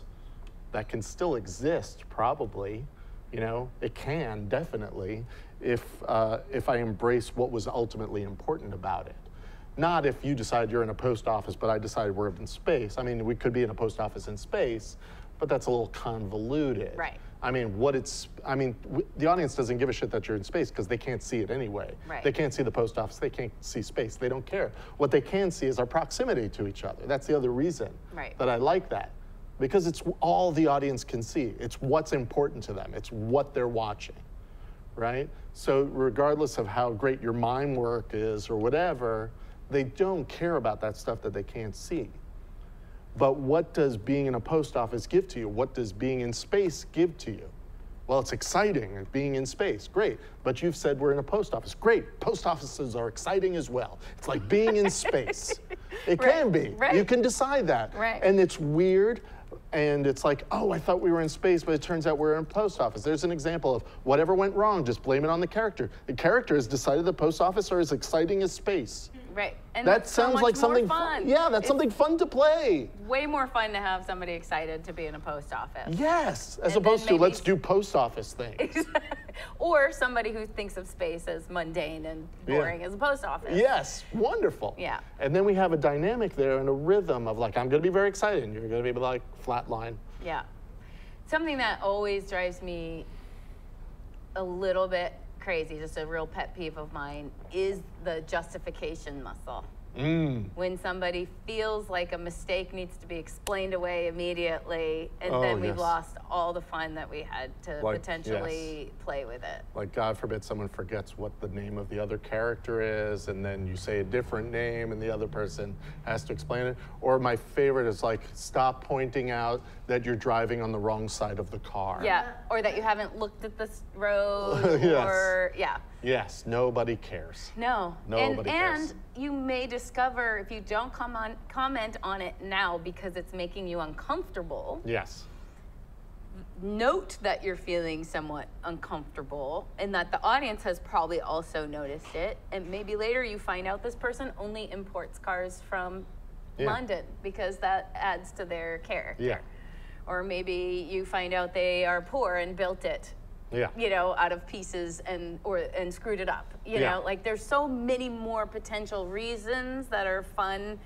that can still exist, probably. You know, it can, definitely, if I embrace what was ultimately important about it. Not if you decide you're in a post office, but I decided we're in space. I mean, we could be in a post office in space, but that's a little convoluted. Right. I mean, the audience doesn't give a shit that you're in space because they can't see it anyway. Right. They can't see the post office, they can't see space, they don't care. What they can see is our proximity to each other. That's the other reason that I like that. Because it's all the audience can see. It's what's important to them. It's what they're watching, right? So regardless of how great your mime work is or whatever, they don't care about that stuff that they can't see. But what does being in a post office give to you? What does being in space give to you? Well, it's exciting, being in space, great. But you've said we're in a post office, great. Post offices are exciting as well. It's like being in space. It can be. You can decide that. And it's weird, and it's like, oh, I thought we were in space, but it turns out we're in a post office. There's an example of whatever went wrong, just blame it on the character. The character has decided the post office are as exciting as space. Right. And that sounds like something fun. Yeah, that's something fun to play. Way more fun to have somebody excited to be in a post office. Yes, as opposed to let's do post office things. Or somebody who thinks of space as mundane and boring as a post office. Yes, wonderful. Yeah. And then we have a dynamic there and a rhythm of like, I'm going to be very excited, and you're going to be like flatline. Yeah. Something that always drives me a little bit crazy, just a real pet peeve of mine, is the justification muscle. When somebody feels like a mistake needs to be explained away immediately, and then we've lost all the fun that we had to potentially play with it. Like, God forbid someone forgets what the name of the other character is, and then you say a different name, and the other person has to explain it. Or my favorite is like, stop pointing out that you're driving on the wrong side of the car. Yeah, or that you haven't looked at this road, or, Yes, nobody cares. No. Nobody cares. And you may discover, if you don't comment on it now because it's making you uncomfortable. Yes. Note that you're feeling somewhat uncomfortable, and that the audience has probably also noticed it. And maybe later you find out this person only imports cars from London because that adds to their character. Yeah. Or maybe you find out they are poor and built it. You know, out of pieces and screwed it up. You know, like there's so many more potential reasons that are fun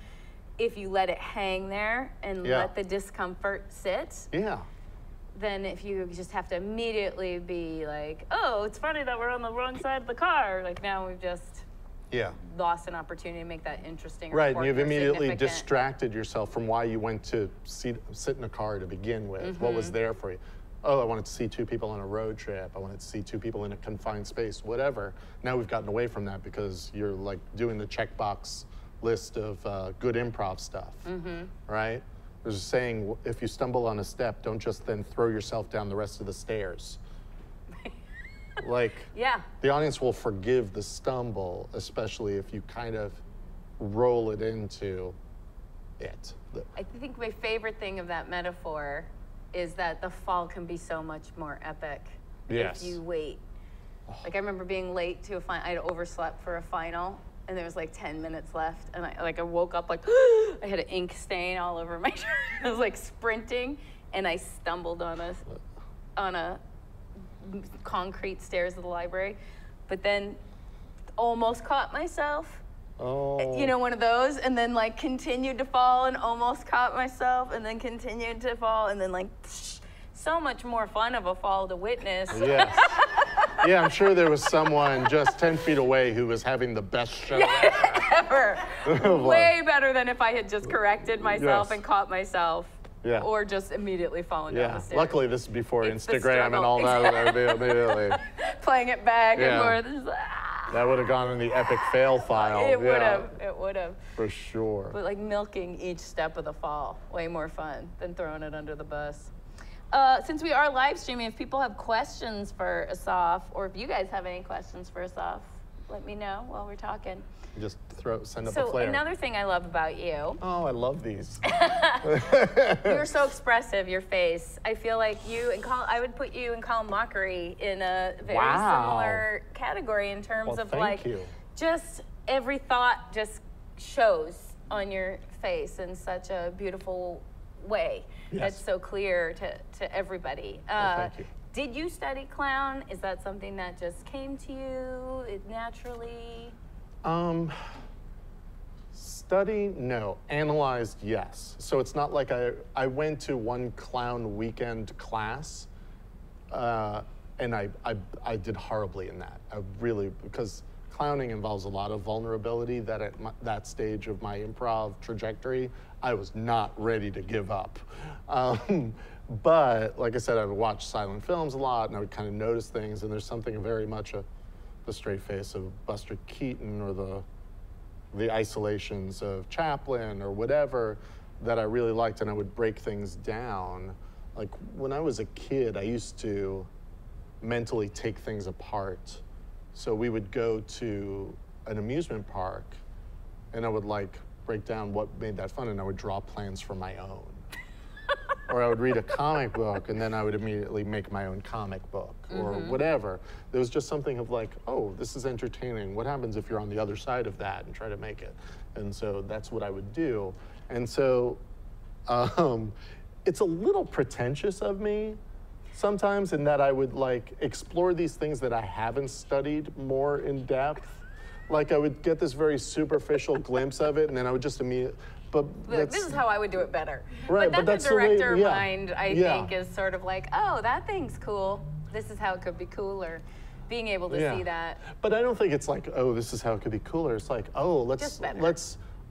if you let it hang there and let the discomfort sit. Than if you just have to immediately be like, oh, it's funny that we're on the wrong side of the car. Like now we've just lost an opportunity to make that interesting. Right, and you've immediately significant. distracted yourself from why you went to sit in a car to begin with. What was there for you? Oh, I wanted to see two people on a road trip. I wanted to see two people in a confined space, whatever. Now we've gotten away from that because you're like doing the checkbox list of good improv stuff, right? There's a saying, if you stumble on a step, don't just then throw yourself down the rest of the stairs. Like, the audience will forgive the stumble, especially if you kind of roll it into it. I think my favorite thing of that metaphor is that the fall can be so much more epic if you wait. Like I remember being late to a final. I had overslept for a final, and there was like 10 minutes left, and I woke up like I had an ink stain all over my shirt. I was like sprinting, and I stumbled on a concrete stairs of the library, but then almost caught myself. You know, one of those, and then like continued to fall and almost caught myself, and then continued to fall, and then like so much more fun of a fall to witness. Yes. Yeah, I'm sure there was someone just 10 feet away who was having the best show ever. Way better than if I had just corrected myself and caught myself. Or just immediately fallen down the stairs. Luckily, this is before Instagram and all that. Immediately. Playing it back and forth. That would have gone in the epic fail file. It would have. It would have. For sure. But like milking each step of the fall, way more fun than throwing it under the bus. Since we are live streaming, if people have questions for Asaf, or if you guys have any questions for Asaf, let me know while we're talking. Just send up a flare. So another thing I love about you. Oh, I love these. You're so expressive, your face. I feel like I would put you and Colin Mockery in a very similar category in terms of like, just every thought just shows on your face in such a beautiful way. That's so clear to everybody. Thank you. Did you study clown? Is that something that just came to you naturally? Study, no. Analyzed, yes. So it's not like I went to one clown weekend class, and I did horribly in that. Because clowning involves a lot of vulnerability that at that stage of my improv trajectory, I was not ready to give up. But like I said, I would watch silent films a lot, and I would kind of notice things, and there's something very much the straight face of Buster Keaton or the isolations of Chaplin or whatever that I really liked, and I would break things down. Like when I was a kid, I used to mentally take things apart. So we would go to an amusement park, and I would like break down what made that fun, and I would draw plans for my own. Or I would read a comic book, and then I would immediately make my own comic book, or whatever. There was just something of like, oh, this is entertaining. What happens if you're on the other side of that and try to make it? And so that's what I would do. And so it's a little pretentious of me sometimes in that I would like explore these things that I haven't studied more in depth. Like I would get this very superficial glimpse of it, and then I would just immediately, this is how I would do it better. Right, but that's the director mind, I think, is sort of like, oh, that thing's cool. This is how it could be cooler. Being able to see that. But I don't think it's like, oh, this is how it could be cooler. It's like, oh,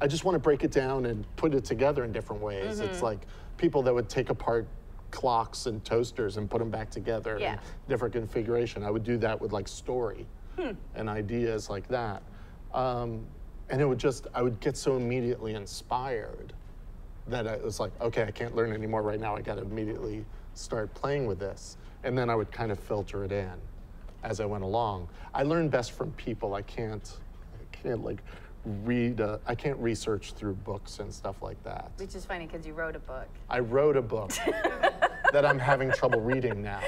I just want to break it down and put it together in different ways. It's like people that would take apart clocks and toasters and put them back together in different configuration. I would do that with like story and ideas like that. And I would get so immediately inspired that it was like, okay, I can't learn anymore right now. I got to immediately start playing with this. And then I would kind of filter it in as I went along. I learn best from people. I can't like read, I can't research through books and stuff like that. Which is funny because you wrote a book. I wrote a book that I'm having trouble reading now.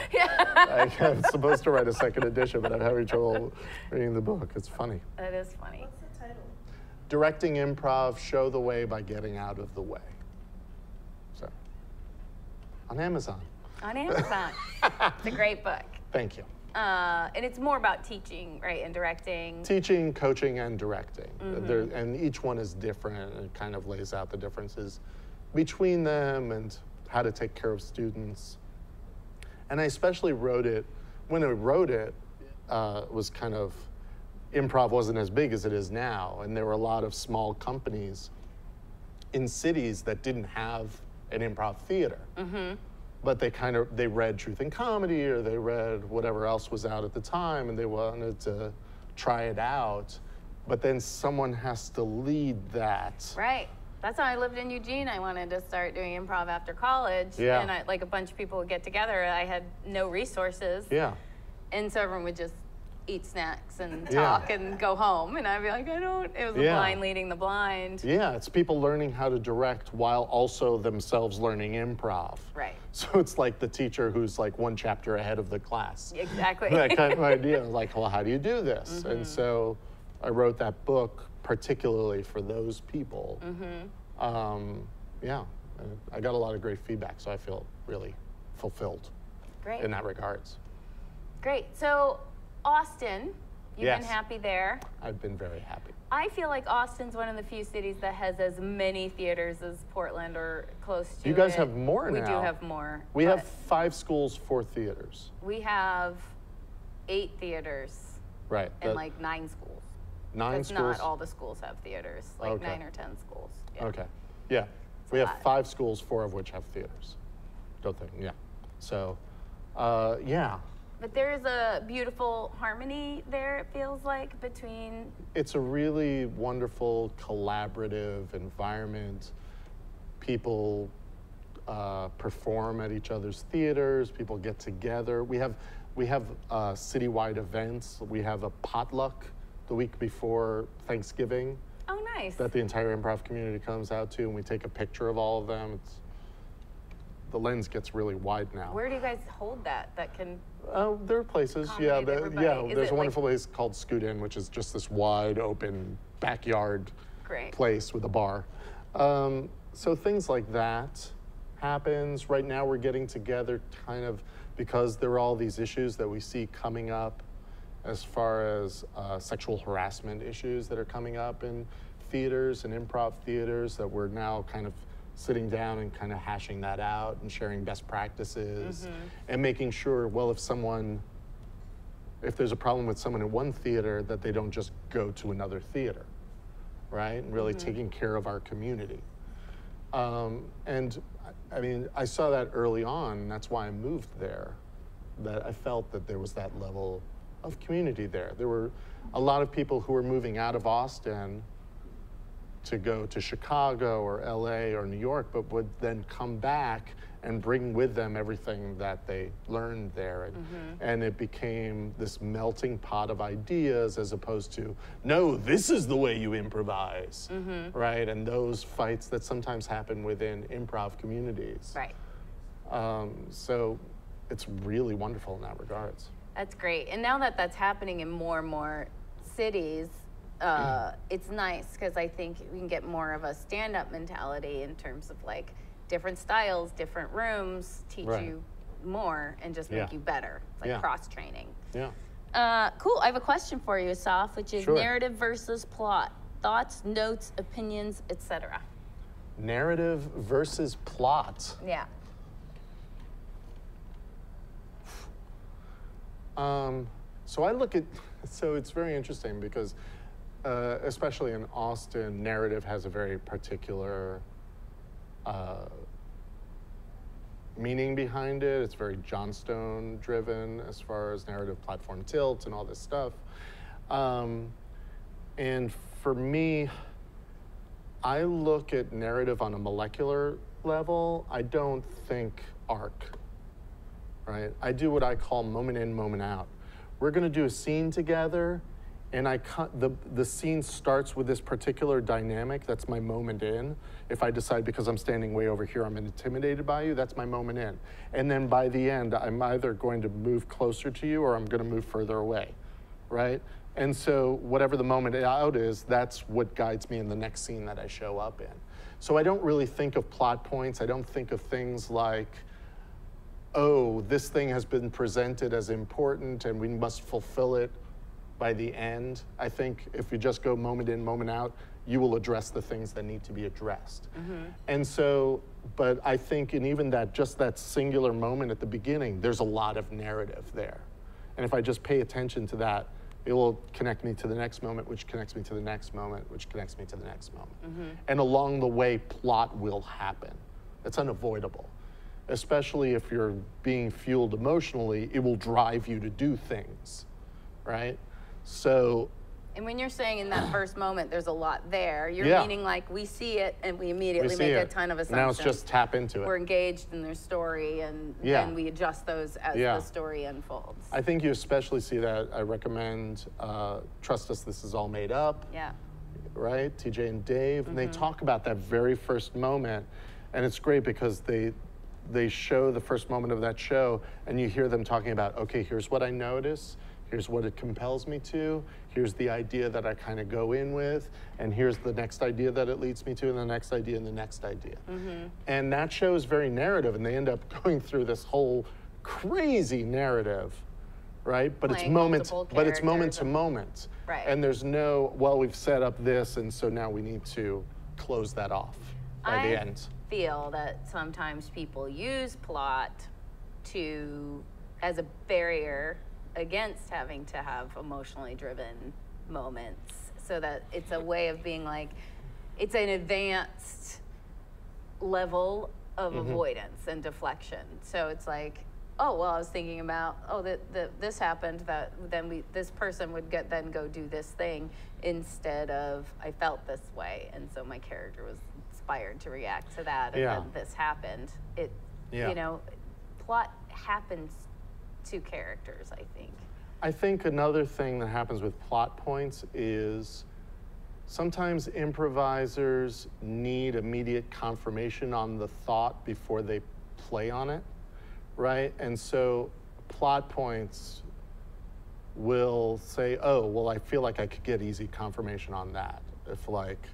I'm supposed to write a second edition, but I'm having trouble reading the book. It's funny. That is funny. What's the title? Directing Improv, Show the Way by Getting Out of the Way. So, on Amazon. On Amazon. It's a great book. Thank you. And it's more about teaching, right, and directing. Teaching, coaching, and directing. And each one is different, and it kind of lays out the differences between them and how to take care of students. And I especially wrote it, when I wrote it, was kind of improv wasn't as big as it is now, and there were a lot of small companies in cities that didn't have an improv theater. But they read Truth and Comedy, or they read whatever else was out at the time, and they wanted to try it out. But then someone has to lead that. Right. That's how I lived in Eugene. I wanted to start doing improv after college. Yeah. And like a bunch of people would get together. I had no resources. Yeah. And so everyone would just eat snacks and talk and go home. And I'd be like, it was the blind leading the blind. Yeah, it's people learning how to direct while also themselves learning improv. Right. So it's like the teacher who's like one chapter ahead of the class. Exactly. That kind of idea. Like, well, how do you do this? And so I wrote that book particularly for those people. Yeah, and I got a lot of great feedback, so I feel really fulfilled in that regards. Great. So Austin, you've been happy there. I've been very happy. I feel like Austin's one of the few cities that has as many theaters as Portland or close to it. You guys have more now. We do have more. We have 5 schools, 4 theaters. We have 8 theaters. Right. And like 9 schools. 9 schools? Not all the schools have theaters, like 9 or 10 schools. Yeah. Okay. Yeah. We have 5 schools, 4 of which have theaters. Don't think, yeah. So, yeah. But there is a beautiful harmony there, it feels like, between... It's a really wonderful, collaborative environment. People perform at each other's theaters. People get together. We have citywide events. We have a potluck the week before Thanksgiving. Oh, nice. That the entire improv community comes out to, and we take a picture of all of them. The lens gets really wide now. Where do you guys hold that? That can... there are places, there's a wonderful place called Scoot In, which is just this wide open backyard place with a bar. So things like that happens. Right now we're getting together kind of because there are all these issues that we see coming up as far as sexual harassment issues that are coming up in theaters and improv theaters, that we're now kind of sitting down and kind of hashing that out and sharing best practices and making sure, well, if there's a problem with someone in one theater, that they don't just go to another theater, right? And really taking care of our community. And I mean, I saw that early on, and that's why I moved there, that I felt that there was that level of community there. There were a lot of people who were moving out of Austin to go to Chicago or LA or New York, but would then come back and bring with them everything that they learned there. And it became this melting pot of ideas, as opposed to, no, this is the way you improvise, right? And those fights that sometimes happen within improv communities. Right. So it's really wonderful in that regards. That's great. And now that that's happening in more and more cities, it's nice because I think we can get more of a stand-up mentality in terms of like different styles, different rooms, teach you more and just make you better. It's like cross-training. Yeah. Cool. I have a question for you, Asaf, which is narrative versus plot. Thoughts, notes, opinions, etc. Narrative versus plot. Yeah. So I look at, so it's very interesting because especially in Austin, narrative has a very particular meaning behind it. It's very Johnstone driven as far as narrative platform tilt and all this stuff. And for me, I look at narrative on a molecular level. I don't think arc, right? I do what I call moment in, moment out. We're gonna do a scene together, and the scene starts with this particular dynamic. That's my moment in. If I decide because I'm standing way over here, I'm intimidated by you, that's my moment in. And then by the end, I'm either going to move closer to you or I'm gonna move further away, right? And so whatever the moment out is, that's what guides me in the next scene that I show up in. So I don't really think of plot points. I don't think of things like, oh, this thing has been presented as important and we must fulfill it by the end. I think if you just go moment in, moment out, you will address the things that need to be addressed. And so, but I think in even that, just that singular moment at the beginning, there's a lot of narrative there. And if I just pay attention to that it will connect me to the next moment, which connects me to the next moment, which connects me to the next moment. And along the way, plot will happen. It's unavoidable. Especially if you're being fueled emotionally, it will drive you to do things, right? So. And when you're saying in that first moment, there's a lot there, you're meaning like we see it and we immediately make a ton of assumptions. Now it's just tap into it. We're engaged in their story and then we adjust those as the story unfolds. I think you especially see that. I recommend Trust Us, This Is All Made Up. Yeah. Right? TJ and Dave. And they talk about that very first moment. And it's great because they show the first moment of that show and you hear them talking about, okay, here's what I notice. Here's what it compels me to. Here's the idea that I kind of go in with. And here's the next idea that it leads me to, and the next idea, and the next idea. And that show is very narrative, and they end up going through this whole crazy narrative, right? But it's moment to moment. Right. And there's no, well, we've set up this, and so now we need to close that off by the end. I feel that sometimes people use plot as a barrier against having to have emotionally driven moments, so that it's a way of being like, it's an advanced level of avoidance and deflection. So it's like, oh, well, I was thinking about, oh, this happened, that then this person would then go do this thing, instead of I felt this way, and so my character was inspired to react to that, and then this happened. You know, plot happens to characters, I think. I think another thing that happens with plot points is sometimes improvisers need immediate confirmation on the thought before they play on it, right? And so plot points will say, oh, well, I feel like I could get easy confirmation on that. If like,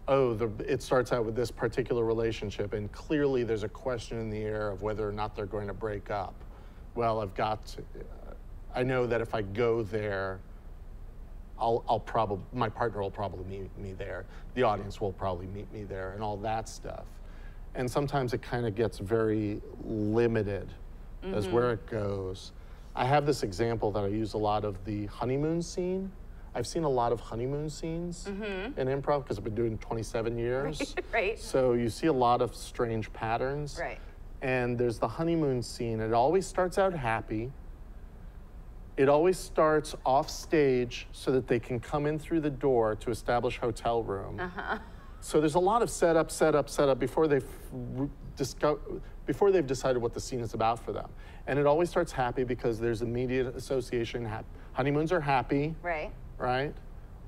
oh, it starts out with this particular relationship and clearly there's a question in the air of whether or not they're going to break up. Well, I know that if I go there, my partner will probably meet me there. The audience will probably meet me there and all that stuff. And sometimes it kind of gets very limited as where it goes. I have this example that I use a lot of the honeymoon scene. I've seen a lot of honeymoon scenes in improv because I've been doing 27 years. Right. So you see a lot of strange patterns. Right. And there's the honeymoon scene. It always starts out happy. It always starts off stage so that they can come in through the door to establish hotel room. So there's a lot of setup before they've decided what the scene is about for them. And it always starts happy because there's immediate association. Honeymoons are happy. Right. Right?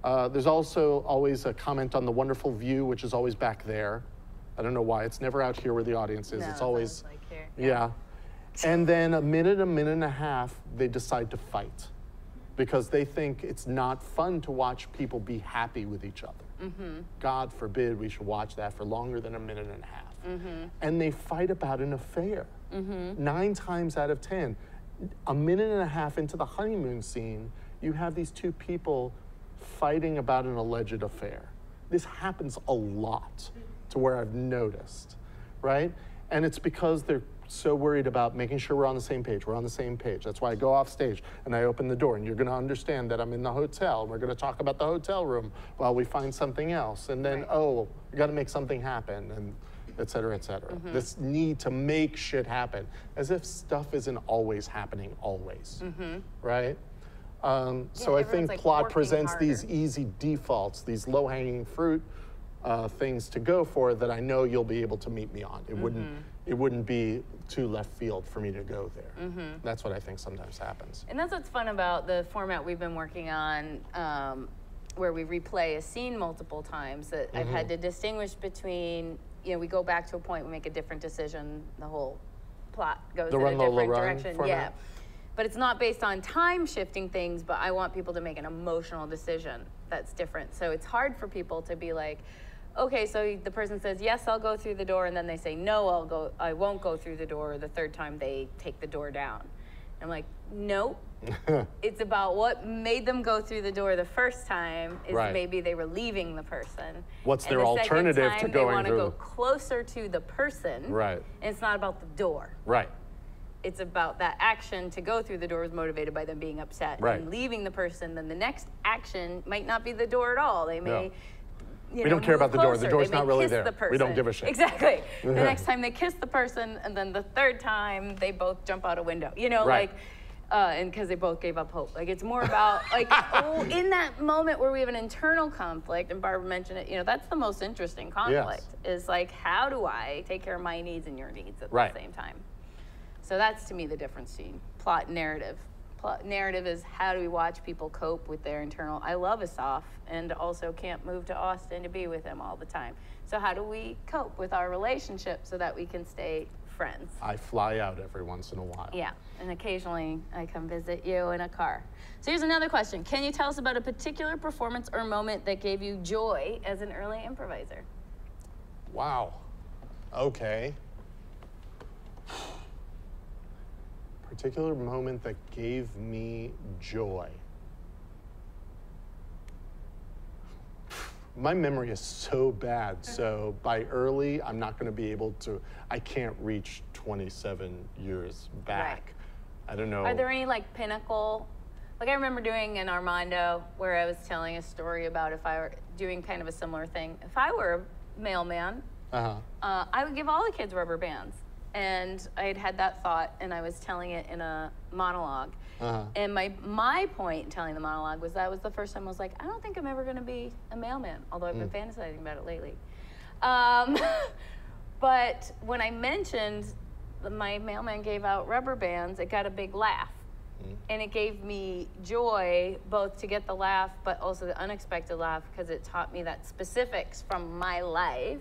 There's also always a comment on the wonderful view, which is always back there. I don't know why. It's never out here where the audience is. No, it's always like here. Yeah. And then a minute and a half, they decide to fight because they think it's not fun to watch people be happy with each other. God forbid we should watch that for longer than a minute and a half. And they fight about an affair. 9 times out of 10. A minute and a half into the honeymoon scene, you have these two people fighting about an alleged affair. This happens a lot to where I've noticed, right? And it's because they're so worried about making sure we're on the same page. We're on the same page. That's why I go off stage and I open the door and you're gonna understand that I'm in the hotel and we're gonna talk about the hotel room while we find something else. And then, oh, we gotta make something happen, and et cetera, et cetera. This need to make shit happen, as if stuff isn't always happening always, right? So I think like plot presents harder. these easy defaults, these low-hanging fruit things to go for that I know you'll be able to meet me on. It wouldn't be too left field for me to go there. That's what I think sometimes happens. And that's what's fun about the format we've been working on, where we replay a scene multiple times, that I've had to distinguish between, you know, we go back to a point, we make a different decision, the whole plot goes in a different direction. Yeah. But it's not based on time shifting things, but I want people to make an emotional decision that's different. So it's hard for people to be like, okay, so the person says, yes, I'll go through the door, and then they say, no, I won't go through the door, the third time they take the door down. I'm like, no, it's about what made them go through the door the first time is maybe they were leaving the person. What's their alternative to going through? They want to go closer to the person. Right. And it's not about the door. Right. it's about that action to go through the door is motivated by them being upset. Right. And leaving the person, then the next action might not be the door at all. They may, we don't care about the door. The door's not really there. We don't give a shit. Exactly. The next time they kiss the person, and then the third time they both jump out a window. You know, like, and because they both gave up hope. Like, it's more about, like, in that moment where we have an internal conflict, and Barbara mentioned it, you know, that's the most interesting conflict, is like, how do I take care of my needs and your needs at the same time? So that's, to me, the difference between plot and narrative. Plot narrative is how do we watch people cope with their internal, I love Asaf, and also can't move to Austin to be with him all the time. So how do we cope with our relationship so that we can stay friends? I fly out every once in a while. Yeah, and occasionally I come visit you in a car. So here's another question. Can you tell us about a particular performance or moment that gave you joy as an early improviser? Wow. Okay. Particular moment that gave me joy. My memory is so bad, so by early, I'm not going to be able to, I can't reach 27 years back. I don't know. Are there any, like, Pinnacle? Like, I remember doing an Armando where I was telling a story about if I were doing kind of a similar thing. If I were a mailman, I would give all the kids rubber bands. And I had that thought, and I was telling it in a monologue. And my point in telling the monologue was that was the first time I was like, I don't think I'm ever going to be a mailman, although I've been fantasizing about it lately. But when I mentioned my mailman gave out rubber bands, it got a big laugh. And it gave me joy both to get the laugh, but also the unexpected laugh, because it taught me that specifics from my life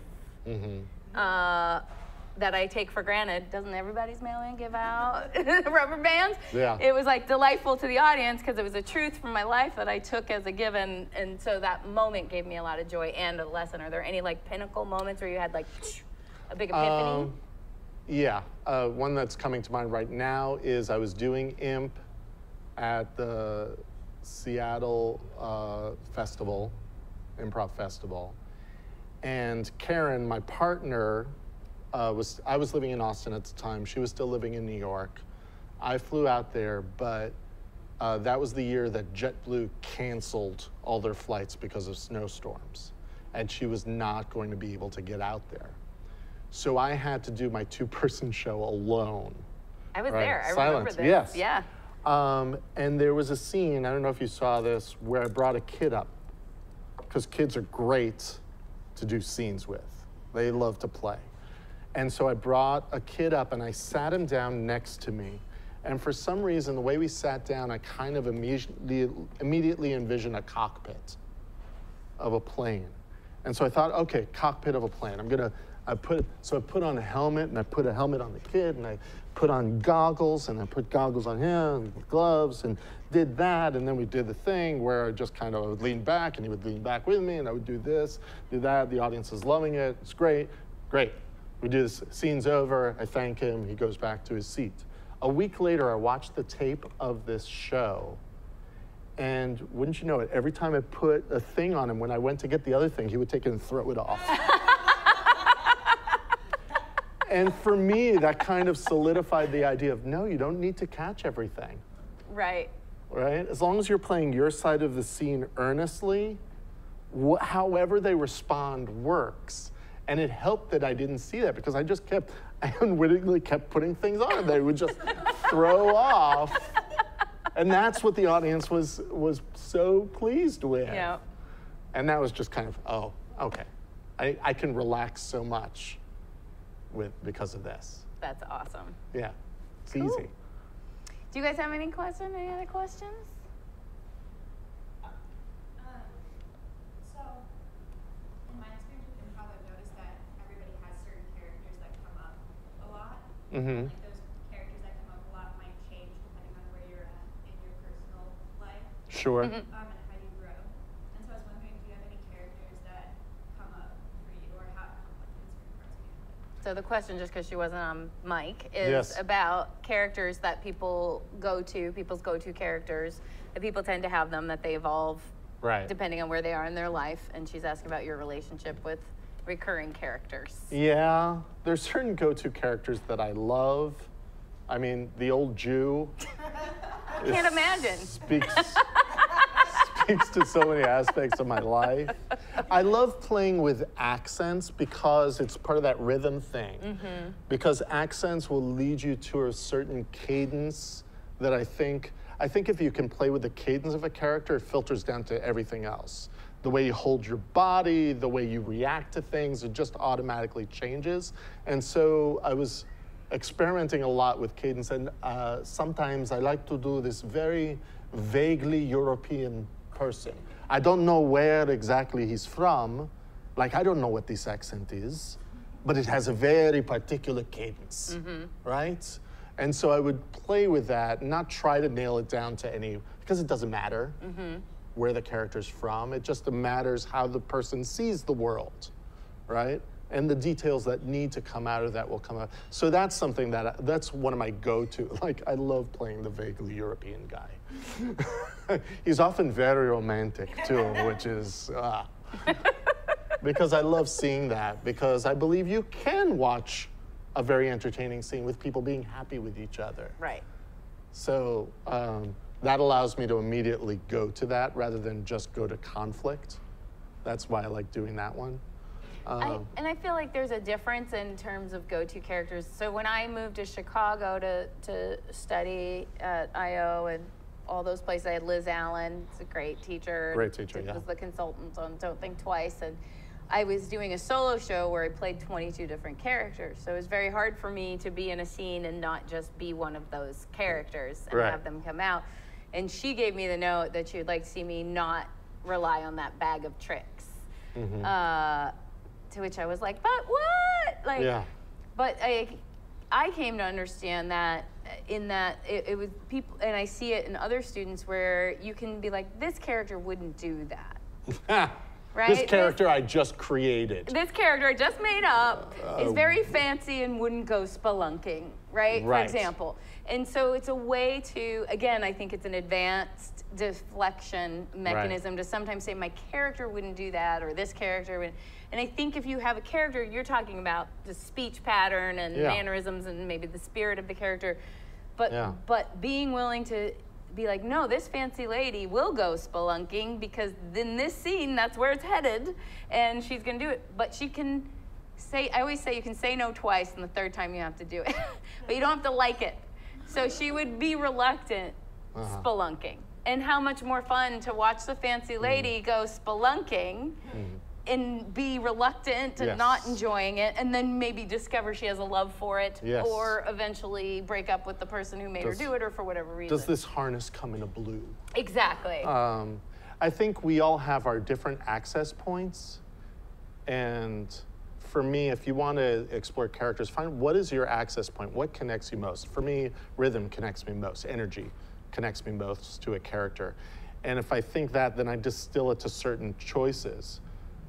that I take for granted. Doesn't everybody's mailman give out rubber bands? Yeah. It was like delightful to the audience because it was a truth from my life that I took as a given. And so that moment gave me a lot of joy and a lesson. Are there any, like, pinnacle moments where you had, like, a big epiphany? Yeah. One that's coming to mind right now is I was doing Imp at the Seattle festival, Improv Festival. And Karen, my partner, I was living in Austin at the time. She was still living in New York. I flew out there, but that was the year that JetBlue canceled all their flights because of snowstorms. And she was not going to be able to get out there. So I had to do my two-person show alone. I was there. I remember this. Yes. Yeah. And there was a scene, I don't know if you saw this, where I brought a kid up, because kids are great to do scenes with. They love to play. And so I brought a kid up and I sat him down next to me. And for some reason, the way we sat down, I kind of immediately envisioned a cockpit of a plane. And so I thought, okay, cockpit of a plane. I put on a helmet, and I put a helmet on the kid, and I put on goggles, and I put goggles on him, and gloves, and did that. And then we did the thing where I just kind of would lean back, and he would lean back with me, and I would do this, do that. The audience is loving it. It's great. Great. We do this, scene's over, I thank him, he goes back to his seat. A week later, I watched the tape of this show, and wouldn't you know it, every time I put a thing on him, when I went to get the other thing, he would take it and throw it off. And for me, that kind of solidified the idea of, no, you don't need to catch everything. Right. Right? As long as you're playing your side of the scene earnestly, however they respond works. And it helped that I didn't see that, because I unwittingly kept putting things on and they would just throw off. And that's what the audience was so pleased with. Yeah. And that was just kind of, oh, okay. I can relax so much because of this. That's awesome. Yeah, it's Cool. easy. Do you guys have any questions? Any other questions? So, in my experience with improv, I've noticed that everybody has certain characters that come up a lot. Mm-hmm. Like those characters that come up a lot might change depending on where you're at in your personal life, Sure. and how you grow. And so I was wondering, do you have any characters that come up for you, or how come up in certain parts of your life? So the question, just because she wasn't on mic, is Yes. about characters that people's go-to characters, that people tend to have them, that they evolve Right. depending on where they are in their life. And she's asking about your relationship with recurring characters. Yeah, there's certain go-to characters that I love. I mean, the old Jew. Can't imagine. Speaks to so many aspects of my life. I love playing with accents because it's part of that rhythm thing. Because accents will lead you to a certain cadence that I think if you can play with the cadence of a character, it filters down to everything else. The way you hold your body, the way you react to things, it just automatically changes. And so I was experimenting a lot with cadence, and sometimes I like to do this very vaguely European person. I don't know where exactly he's from. Like, I don't know what this accent is, but it has a very particular cadence, right? And so I would play with that, not try to nail it down to any, because it doesn't matter where the character's from. It just matters how the person sees the world, right? And the details that need to come out of that will come out. So that's something that's one of my go-to. Like, I love playing the vaguely European guy. He's often very romantic too, which is, because I love seeing that, because I believe you can watch a very entertaining scene with people being happy with each other. Right. So that allows me to immediately go to that rather than just go to conflict. That's why I like doing that one. And I feel like there's a difference in terms of go-to characters. So when I moved to Chicago to study at I.O. and all those places, I had Liz Allen, it's a great teacher. Great teacher, yeah. Was the consultant on Don't Think Twice. And I was doing a solo show where I played 22 different characters. So it was very hard for me to be in a scene and not just be one of those characters and have them come out. And she gave me the note that she would like to see me not rely on that bag of tricks. To which I was like, but what? Like, but I came to understand that in that it was people, and I see it in other students where you can be like, this character wouldn't do that. Right? This character I just created. This character I just made up is very fancy and wouldn't go spelunking, right? For example. And so it's a way to, again, I think it's an advanced deflection mechanism to sometimes say, my character wouldn't do that, or this character would. And I think if you have a character, you're talking about the speech pattern and mannerisms and maybe the spirit of the character. But being willing to be like, no, this fancy lady will go spelunking because in this scene, that's where it's headed, and she's gonna do it. But she can say, I always say you can say no twice, and the third time you have to do it. But you don't have to like it. So she would be reluctant spelunking. And how much more fun to watch the fancy lady go spelunking and be reluctant and not enjoying it, and then maybe discover she has a love for it, or eventually break up with the person who made her do it, or for whatever reason. Does this harness come in a blue? Exactly. I think we all have our different access points, and for me, if you want to explore characters, find what is your access point, what connects you most. For me, rhythm connects me most, energy connects me most to a character. And if I think that, then I distill it to certain choices.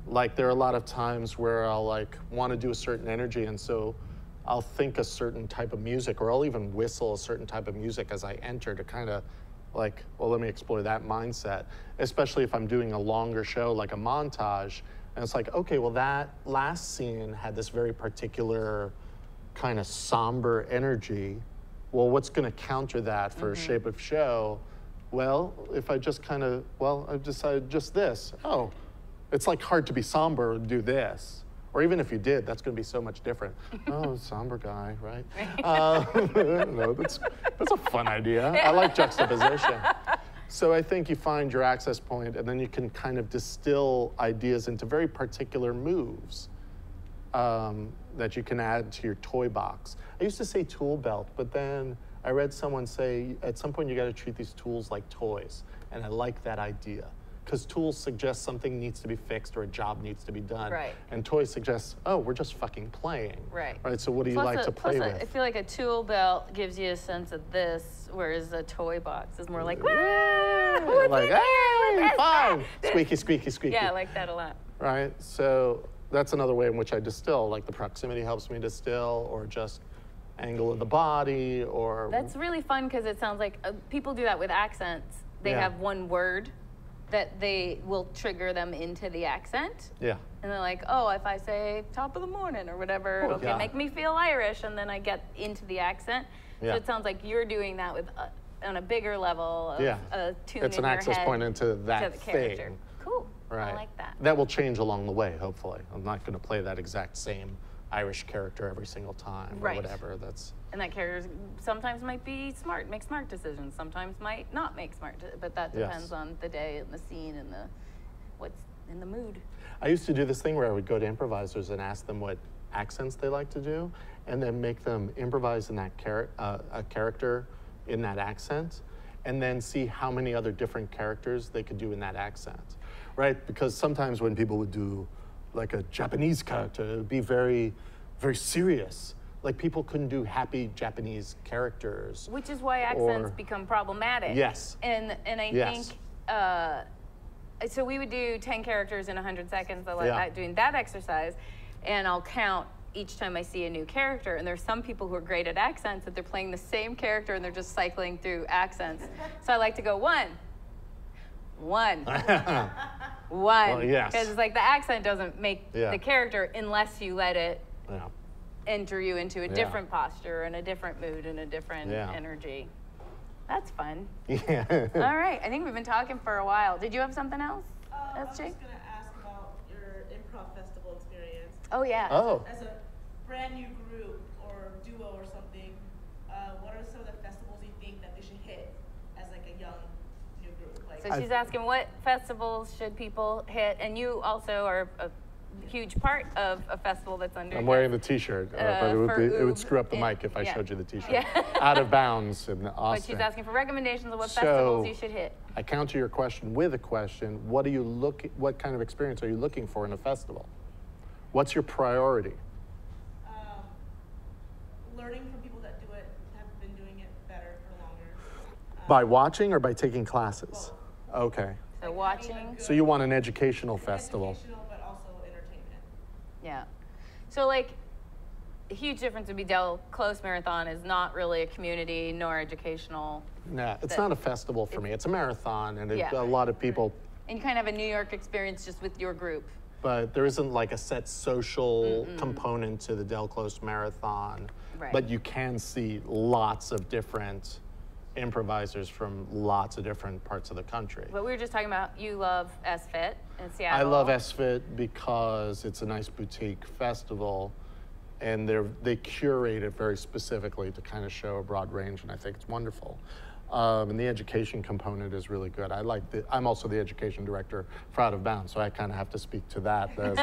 Like, there are a lot of times where I'll like want to do a certain energy, and so I'll think a certain type of music, or I'll even whistle a certain type of music as I enter to kind of like, well, let me explore that mindset, especially if I'm doing a longer show, like a montage, and it's like, okay, well, that last scene had this very particular kind of somber energy. Well, what's going to counter that for a shape of show? Well, if I just kind of, well, I've decided just this. Oh, it's like hard to be somber and do this. Or even if you did, that's going to be so much different. Oh, somber guy, right? No, that's a fun idea. I like juxtaposition. So I think you find your access point, and then you can kind of distill ideas into very particular moves that you can add to your toy box. I used to say tool belt, but then I read someone say, at some point you got to treat these tools like toys. And I like that idea. Because tools suggest something needs to be fixed or a job needs to be done. Right. And toys suggest, oh, we're just fucking playing. Right. Right, so what do you like to play with? I feel like a tool belt gives you a sense of this, whereas a toy box is more like, what's like, in here? hey, fine. Squeaky, squeaky, squeaky. Yeah, I like that a lot. Right, so that's another way in which I distill, like the proximity helps me distill, or just angle of the body, or... That's really fun, because it sounds like people do that with accents. They have one word, that they will trigger them into the accent. Yeah. And they're like, oh, if I say top of the morning or whatever, Oh, it'll yeah. make me feel Irish, and then I get into the accent. Yeah. So it sounds like you're doing that with on a bigger level of Yeah. a tune It's in an your access head point into that to the character. thing. Cool. Right. I like that. That will change along the way, hopefully. I'm not going to play that exact same Irish character every single time or Right. whatever. That's And that character sometimes might be smart, make smart decisions. Sometimes might not make smart, but that Yes. depends on the day and the scene and what's in the mood. I used to do this thing where I would go to improvisers and ask them what accents they like to do, and then make them improvise in that a character in that accent, and then see how many other different characters they could do in that accent, right? Because sometimes when people would do like a Japanese character, it would be very, very serious. Like people couldn't do happy Japanese characters. Which is why accents Or- become problematic. Yes. And I Yes. think, so we would do 10 characters in 100 seconds. I like Yeah. that, doing that exercise, and I'll count each time I see a new character. And there's some people who are great at accents that they're playing the same character and they're just cycling through accents. So I like to go one. Well, yes. Because it's like the accent doesn't make Yeah. the character unless you let it Yeah. enter you into a Yeah. different posture and a different mood and a different Yeah. energy. That's fun. Yeah. All right, I think we've been talking for a while. Did you have something else, I was SJ? just going to ask about your improv festival experience. Oh yeah. Oh. As a brand new group or duo or something, what are some of the festivals you think that they should hit as like a young new group? Like, So she's asking what festivals should people hit, and you also are a huge part of a festival that's under. I'm wearing the T-shirt, but it would screw up the mic if I yeah. showed you the T-shirt. Yeah. Out of bounds in But Austin. she's asking for recommendations of what So, festivals you should hit. I counter your question with a question. What kind of experience are you looking for in a festival? What's your priority? learning from people that do it, have been doing it better for longer. By watching or by taking classes? Both. Okay. So Like watching. having a good So you want an educational festival. Educational, but also entertainment. Yeah. So like, a huge difference would be Del Close Marathon is not really a community nor educational. Nah, it's That- not a festival for me. It's a marathon, and Yeah. a lot of people. And you kind of have a New York experience just with your group. But there isn't like a set social component to the Del Close Marathon. Right. But you can see lots of different improvisers from lots of different parts of the country. But we were just talking about you love SFIT in Seattle. I love SFIT because it's a nice boutique festival, and they curate it very specifically to kind of show a broad range, and I think it's wonderful. And the education component is really good. I'm also the education director for Out of Bounds, so I kind of have to speak to that. So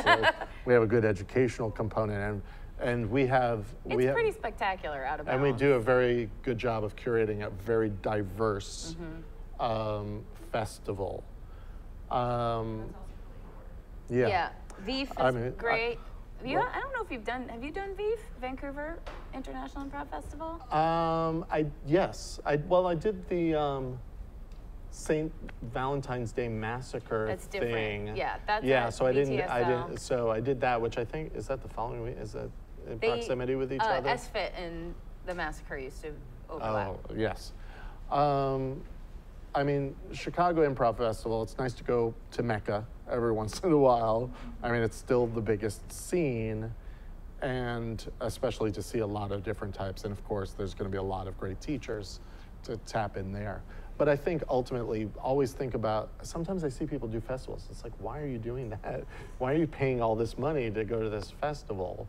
we have a good educational component, and we have It's pretty spectacular Out of Bounds. and we do a very good job of curating a very diverse festival. That's also really important. Yeah. VEEF is I mean, great. I don't know if have you done VEEF, Vancouver International Improv Festival? Yes. I did the St. Valentine's Day Massacre That's thing. different. Yeah, that's yeah. at So I didn't. VTSL. So I did that, which I think is that the following week. Is that in proximity with each other? SFIT and the Massacre used to overlap. Oh yes. I mean, Chicago Improv Festival. It's nice to go to Mecca every once in a while. I mean, it's still the biggest scene, and especially to see a lot of different types. And of course, there's going to be a lot of great teachers to tap in there. But I think ultimately, always think about, sometimes I see people do festivals. It's like, why are you doing that? Why are you paying all this money to go to this festival?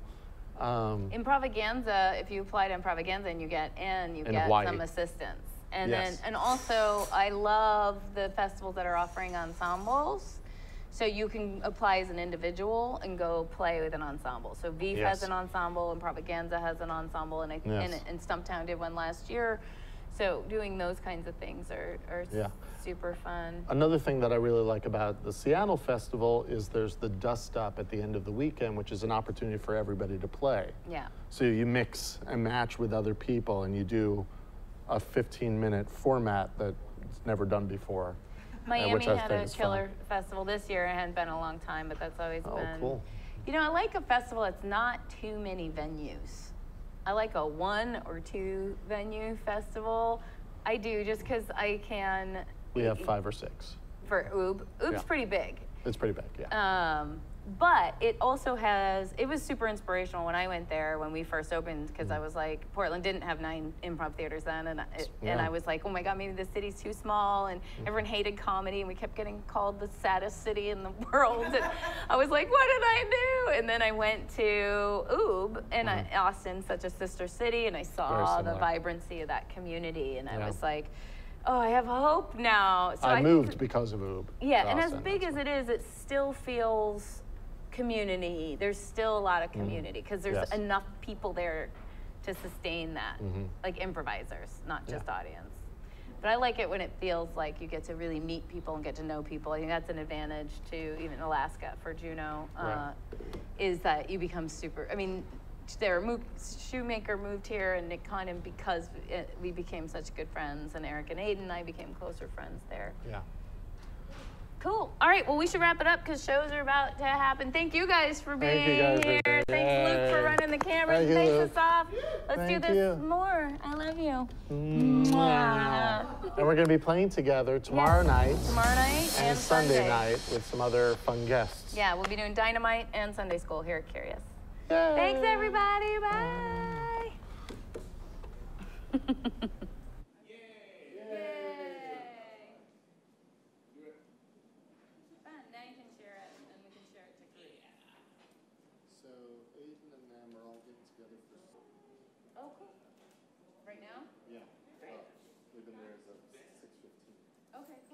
Improvaganza, if you apply to Improvaganza and you get in, you In get Hawaii. some assistance. And Yes. then, and also, I love the festivals that are offering ensembles. So you can apply as an individual and go play with an ensemble. So VEEF has Yes. an ensemble, Improvaganza has an ensemble, and Yes. and Stumptown did one last year. So doing those kinds of things are Yeah. super fun. Another thing that I really like about the Seattle Festival is there's the dust up at the end of the weekend, which is an opportunity for everybody to play. Yeah. So you mix and match with other people, and you do a 15-minute format that's never done before. Miami which I had think a is killer festival this year. It hadn't been a long time, but that's always Oh, been. cool. You know, I like a festival that's not too many venues. I like a 1 or 2 venue festival. I do, just because I can. We have 5 or 6. for Oob. Oob's Yeah. pretty big. It's pretty big, yeah. But it also has, it was super inspirational when I went there when we first opened, because I was like, Portland didn't have 9 improv theaters then, and I was like, oh my God, maybe the city's too small, and everyone hated comedy, and we kept getting called the saddest city in the world, and I was like, what did I do? And then I went to Oob, and Austin's such a sister city, and I saw the vibrancy of that community, and I was like, oh, I have hope now. So I moved because of Oob. Yeah, and as big as it is, it still feels community. There's still a lot of community because there's enough people there to sustain that, like improvisers, not just audience. But I like it when it feels like you get to really meet people and get to know people. I think that's an advantage to even Alaska for Juneau, is that you become super, I mean, Shoemaker moved here and Nick Condon because we became such good friends, and Eric and Aiden and I became closer friends there. Yeah. Cool. All right, well, we should wrap it up because shows are about to happen. Thank you guys for being here. Thanks, Luke, for running the camera. Thanks, Asaf. Let's do this more. I love you. Mwah. And we're going to be playing together tomorrow night. Tomorrow night and Sunday night with some other fun guests. Yeah, we'll be doing Dynamite and Sunday School here at Curious. Yay. Thanks, everybody. Bye. Now you can share it, and we can share it to Chris. So Aiden and them are all getting together for. Oh, cool. Right now? Yeah. Great. We've been there as of 6:15. Okay.